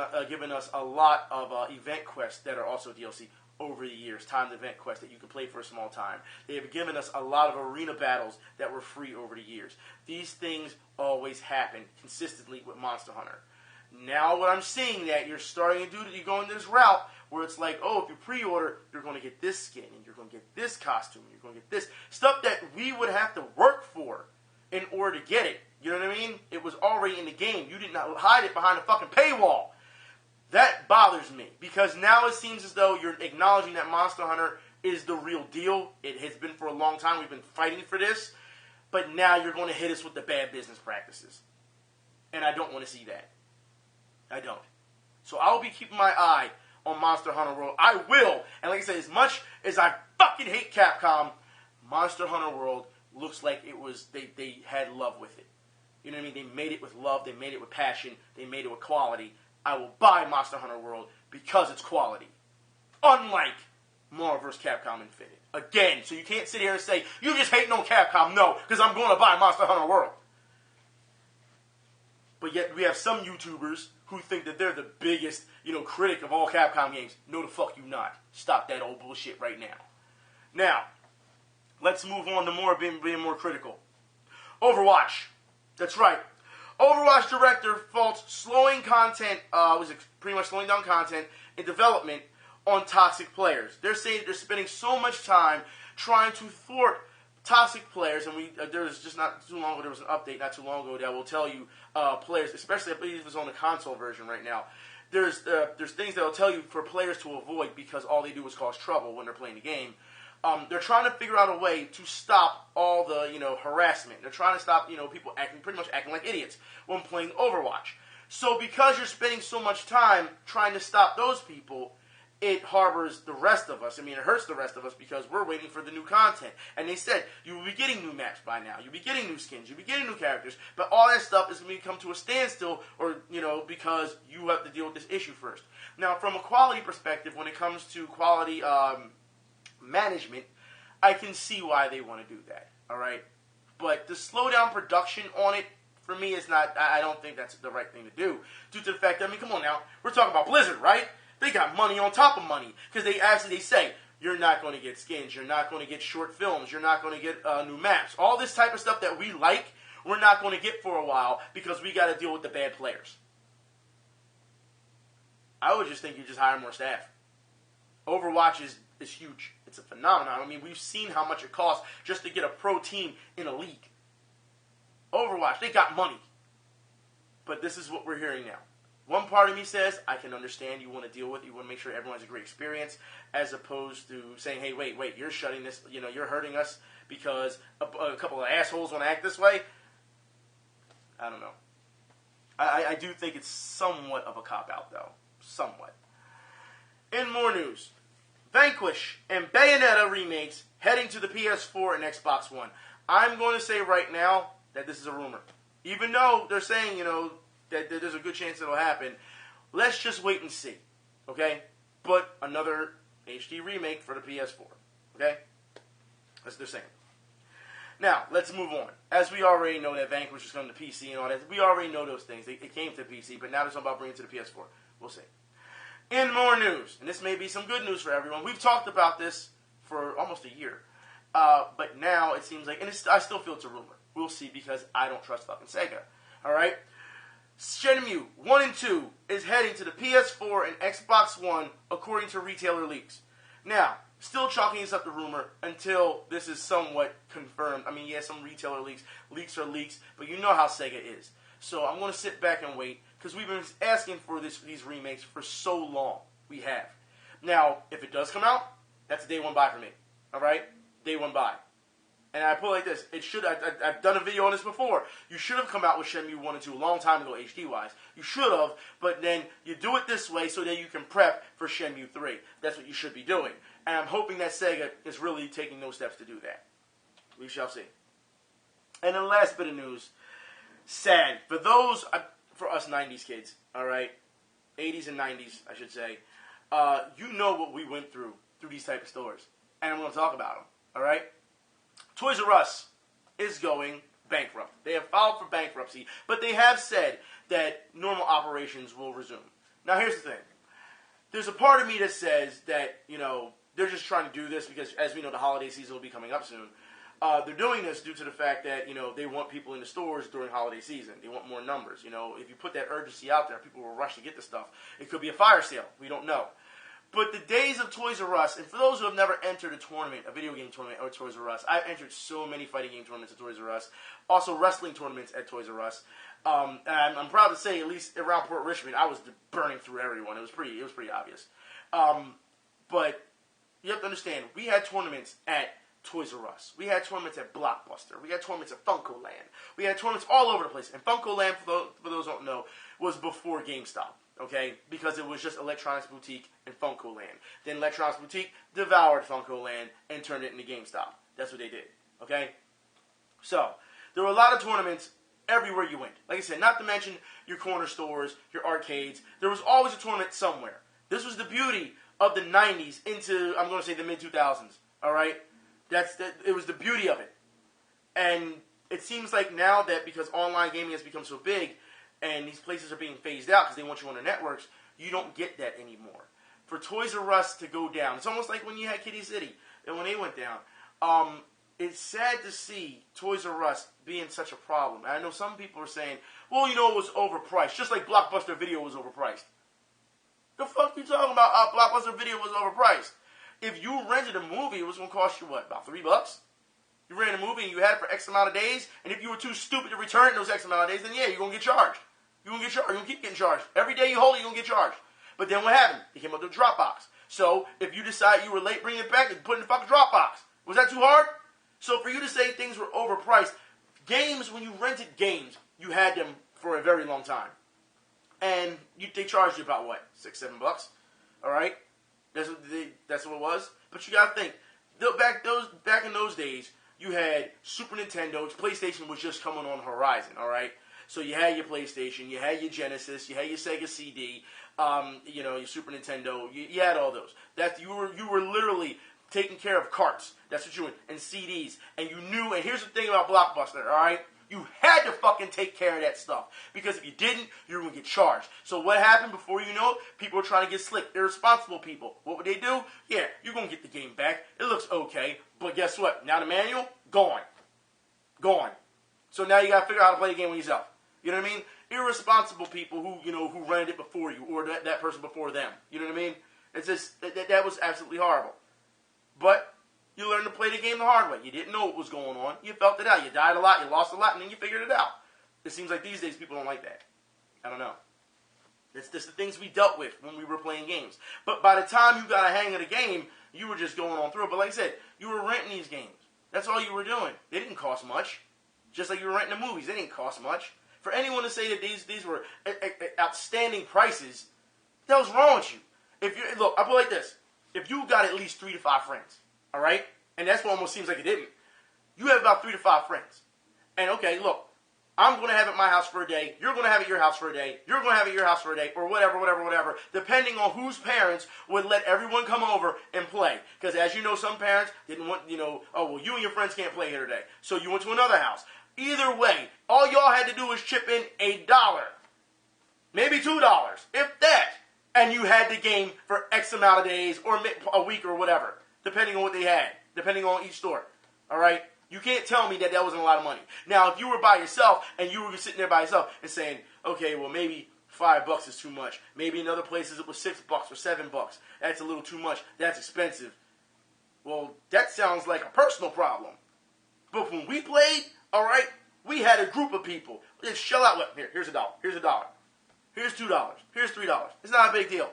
[SPEAKER 1] us a lot of event quests that are also DLC over the years, timed event quests that you can play for a small time. They have given us a lot of arena battles that were free over the years. These things always happen consistently with Monster Hunter. Now what I'm seeing that you're starting to do, you're going this route where it's like, oh, if you pre-order, you're going to get this skin, and you're going to get this costume, and you're going to get this stuff that we would have to work for in order to get it. You know what I mean? It was already in the game. You did not hide it behind a fucking paywall. That bothers me, because now it seems as though you're acknowledging that Monster Hunter is the real deal. It has been for a long time. We've been fighting for this. But now you're going to hit us with the bad business practices. And I don't want to see that. I don't. So I'll be keeping my eye on Monster Hunter World. I will. And like I said, as much as I fucking hate Capcom, Monster Hunter World looks like it was, they had love with it. You know what I mean? They made it with love. They made it with passion. They made it with quality. I will buy Monster Hunter World because it's quality. Unlike Marvel vs. Capcom Infinite. Again, so you can't sit here and say, you just hating on Capcom. No, because I'm going to buy Monster Hunter World. But yet we have some YouTubers who think that they're the biggest, critic of all Capcom games. No, the fuck you not. Stop that old bullshit right now. Now, let's move on to being more critical. Overwatch. That's right. Overwatch director faults slowing content, pretty much slowing down content in development on toxic players. They're saying they're spending so much time trying to thwart toxic players, and there was just not too long ago, there was an update not too long ago that will tell you players, especially I believe it's on the console version right now, there's things that will tell you for players to avoid because all they do is cause trouble when they're playing the game. They're trying to figure out a way to stop all the, harassment. They're trying to stop, people pretty much acting like idiots when playing Overwatch. So because you're spending so much time trying to stop those people, it harbors the rest of us. I mean, it hurts the rest of us because we're waiting for the new content. And they said, you will be getting new maps by now. You'll be getting new skins. You'll be getting new characters. But all that stuff is going to come to a standstill or, because you have to deal with this issue first. Now, from a quality perspective, when it comes to quality management, I can see why they want to do that, all right? But to slow down production on it, for me, is not, I don't think that's the right thing to do. Due to the fact that, come on now, we're talking about Blizzard, right? They got money on top of money. Because they say, you're not going to get skins, you're not going to get short films, you're not going to get new maps. All this type of stuff that we like, we're not going to get for a while because we got to deal with the bad players. I would just think you just hire more staff. Overwatch is huge. It's a phenomenon. I mean, we've seen how much it costs just to get a pro team in a league. Overwatch, they got money. But this is what we're hearing now. One part of me says, I can understand you want to deal with it. You want to make sure everyone has a great experience, as opposed to saying, hey, wait, you're shutting this, you're hurting us because a couple of assholes want to act this way. I don't know. I do think it's somewhat of a cop-out, though. Somewhat. In more news, Vanquish and Bayonetta remakes heading to the PS4 and Xbox One. I'm going to say right now that this is a rumor. Even though they're saying, that there's a good chance it'll happen, let's just wait and see, okay? But another HD remake for the PS4, okay? That's what they're saying. Now, let's move on. As we already know that Vanquish is coming to PC and all that, we already know those things. It came to PC, but now they're talking about bringing it to the PS4. We'll see. In more news, and this may be some good news for everyone, we've talked about this for almost a year, but now it seems like, and I still feel it's a rumor. We'll see, because I don't trust fucking Sega. All right? Shenmue 1 and 2 is heading to the PS4 and Xbox One, according to retailer leaks. Now, still chalking this up to rumor until this is somewhat confirmed. I mean, yeah, some retailer leaks. Leaks are leaks, but you know how Sega is. So I'm going to sit back and wait, because we've been asking for these remakes for so long. We have. Now, if it does come out, that's a day one buy for me. All right? Day one buy. And I put it like this. I've done a video on this before. You should have come out with Shenmue 1 and 2 a long time ago, HD-wise. You should have, but then you do it this way so that you can prep for Shenmue 3. That's what you should be doing. And I'm hoping that Sega is really taking those steps to do that. We shall see. And the last bit of news. Sad. For us 90s kids, all right? 80s and 90s, I should say. You know what we went through these type of stores. And I'm going to talk about them, all right? Toys R Us is going bankrupt. They have filed for bankruptcy, but they have said that normal operations will resume. Now, here's the thing. There's a part of me that says that, they're just trying to do this because, as we know, the holiday season will be coming up soon. They're doing this due to the fact that, they want people in the stores during holiday season. They want more numbers. If you put that urgency out there, people will rush to get the stuff. It could be a fire sale. We don't know. But the days of Toys R Us, and for those who have never entered a video game tournament at Toys R Us, I've entered so many fighting game tournaments at Toys R Us, also wrestling tournaments at Toys R Us. And I'm proud to say, at least around Port Richmond, I was burning through everyone. It was pretty obvious. But you have to understand, we had tournaments at Toys R Us. We had tournaments at Blockbuster. We had tournaments at Funko Land. We had tournaments all over the place. And Funko Land, for those who don't know, was before GameStop. Okay, because it was just Electronics Boutique and Funko Land. Then Electronics Boutique devoured Funko Land and turned it into GameStop. That's what they did. Okay, so there were a lot of tournaments everywhere you went. Like I said, not to mention your corner stores, your arcades. There was always a tournament somewhere. This was the beauty of the 90s into, I'm going to say, the mid-2000s. All right, it was the beauty of it. And it seems like now that because online gaming has become so big, and these places are being phased out because they want you on their networks, you don't get that anymore. For Toys R Us to go down, it's almost like when you had Kitty City, and when they went down. It's sad to see Toys R Us being such a problem. And I know some people are saying, well, it was overpriced, just like Blockbuster Video was overpriced. The fuck you talking about? Blockbuster Video was overpriced. If you rented a movie, it was going to cost you, about $3? You rented a movie and you had it for X amount of days, and if you were too stupid to return those X amount of days, then yeah, you're going to get charged. You're going to get charged. You're going to keep getting charged. Every day you hold it, you're going to get charged. But then what happened? It came up to a Dropbox. So if you decide you were late bringing it back, you put it in the fucking Dropbox. Was that too hard? So for you to say things were overpriced, games, when you rented games, you had them for a very long time. And they charged you about, what, $6, $7? All right? That's what it was. But you gotta think, back in those days, you had Super Nintendo. PlayStation was just coming on the horizon. All right. So you had your PlayStation, you had your Genesis, you had your Sega CD, your Super Nintendo. You had all those. You were literally taking care of carts. That's what you were, and CDs. And you knew. And here's the thing about Blockbuster. All right. You had to fucking take care of that stuff. Because if you didn't, you were going to get charged. So what happened before you know it? People were trying to get slick. Irresponsible people. What would they do? Yeah, you're going to get the game back. It looks okay. But guess what? Now the manual, gone. Gone. So now you got to figure out how to play the game with yourself. You know what I mean? Irresponsible people who rented it before you or that person before them. You know what I mean? It's just, that was absolutely horrible. But you learned to play the game the hard way. You didn't know what was going on. You felt it out. You died a lot. You lost a lot. And then you figured it out. It seems like these days people don't like that. I don't know. It's just the things we dealt with when we were playing games. But by the time you got a hang of the game, you were just going on through it. But like I said, you were renting these games. That's all you were doing. They didn't cost much. Just like you were renting the movies. They didn't cost much. For anyone to say that these were outstanding prices, what the hell's wrong with you? Look, I put it like this. If you got at least 3 to 5 friends, all right? And that's what almost seems like it didn't. You have about 3 to 5 friends. And okay, look, I'm going to have it at my house for a day. You're going to have it at your house for a day. You're going to have it at your house for a day. Or whatever. Depending on whose parents would let everyone come over and play. Because as you know, some parents didn't want, you and your friends can't play here today. So you went to another house. Either way, all y'all had to do was chip in $1. Maybe $2, if that. And you had the game for X amount of days or a week or whatever. Depending on what they had. Depending on each store. All right? You can't tell me that wasn't a lot of money. Now, if you were by yourself and you were sitting there by yourself and saying, okay, well, maybe $5 is too much. Maybe in other places it was $6 or $7. That's a little too much. That's expensive. Well, that sounds like a personal problem. But when we played, all right, we had a group of people. Just shell out. Look, here's $1. Here's $1. Here's $2. Here's $3. It's not a big deal.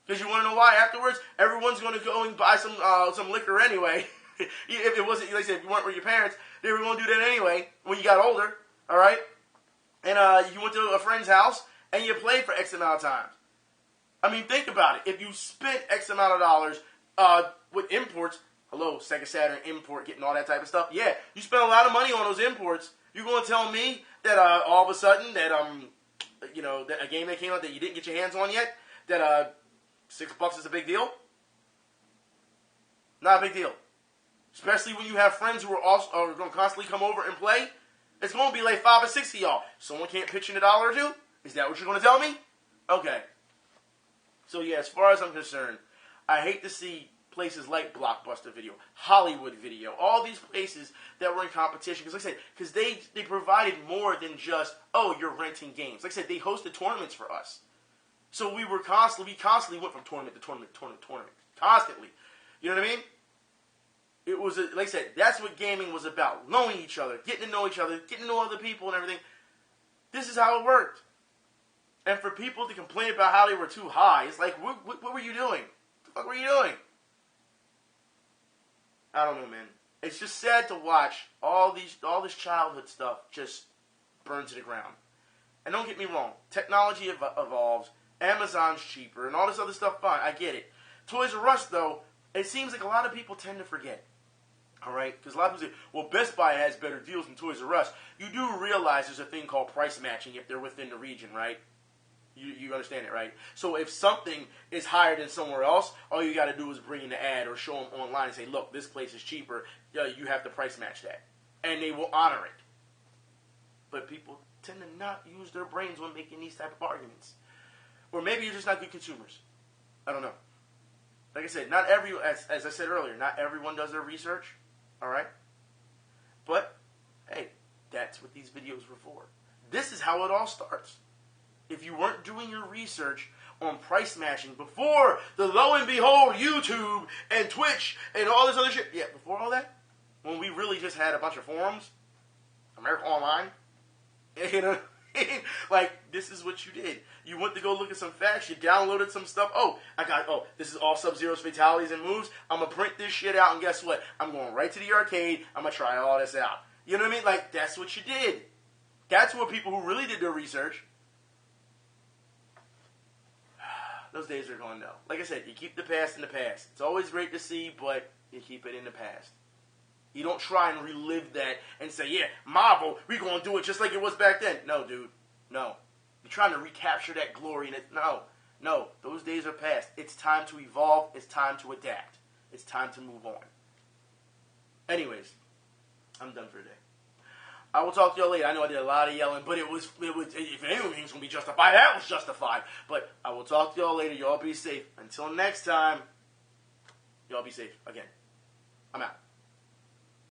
[SPEAKER 1] Because you want to know why? Afterwards, everyone's going to go and buy some liquor anyway. If it wasn't, like I said, if you weren't with your parents, they were going to do that anyway when you got older, all right? And you went to a friend's house and you played for X amount of times. I mean, think about it. If you spent X amount of dollars with imports, hello, Sega Saturn import, getting all that type of stuff, yeah, you spent a lot of money on those imports. You're going to tell me that all of a sudden that that a game that came out that you didn't get your hands on yet, that $6 is a big deal? Not a big deal. Especially when you have friends who are going to constantly come over and play. It's going to be like 5 or 6 of y'all. Someone can't pitch in $1 or $2? Is that what you're going to tell me? Okay. So yeah, as far as I'm concerned, I hate to see places like Blockbuster Video, Hollywood Video, all these places that were in competition. Because like I said, because they provided more than just, oh, you're renting games. Like I said, they hosted tournaments for us. So we constantly went from tournament to tournament. Constantly. You know what I mean? It was, like I said, that's what gaming was about. Knowing each other, getting to know each other, getting to know other people and everything. This is how it worked. And for people to complain about how they were too high, it's like, what were you doing? What the fuck were you doing? I don't know, man. It's just sad to watch all this childhood stuff just burn to the ground. And don't get me wrong, technology evolves, Amazon's cheaper, and all this other stuff, fine, I get it. Toys R Us, though, it seems like a lot of people tend to forget. All right? Because a lot of people say, well, Best Buy has better deals than Toys R Us. You do realize there's a thing called price matching if they're within the region, right? You understand it, right? So if something is higher than somewhere else, all you got to do is bring in the ad or show them online and say, look, this place is cheaper. You have to price match that. And they will honor it. But people tend to not use their brains when making these type of arguments. Or maybe you're just not good consumers. I don't know. Like I said, as I said earlier, not everyone does their research. All right? But, hey, that's what these videos were for. This is how it all starts. If you weren't doing your research on price matching before the lo and behold YouTube and Twitch and all this other shit, yeah, before all that, when we really just had a bunch of forums, America Online, like, this is what you did. You went to go look at some facts, you downloaded some stuff. This is all Sub-Zero's fatalities and moves. I'm going to print this shit out, and guess what? I'm going right to the arcade. I'm going to try all this out. You know what I mean? Like, that's what you did. That's what people who really did their research. those days are gone now. Like I said, you keep the past in the past. It's always great to see, but you keep it in the past. You don't try and relive that and say, yeah, Marvel, we're going to do it just like it was back then. No, dude. No. You're trying to recapture that glory. And no. Those days are past. It's time to evolve. It's time to adapt. It's time to move on. Anyways, I'm done for today. I will talk to y'all later. I know I did a lot of yelling, but it was if anything's going to be justified, that was justified. But I will talk to y'all later. Y'all be safe. Until next time, y'all be safe. Again, I'm out.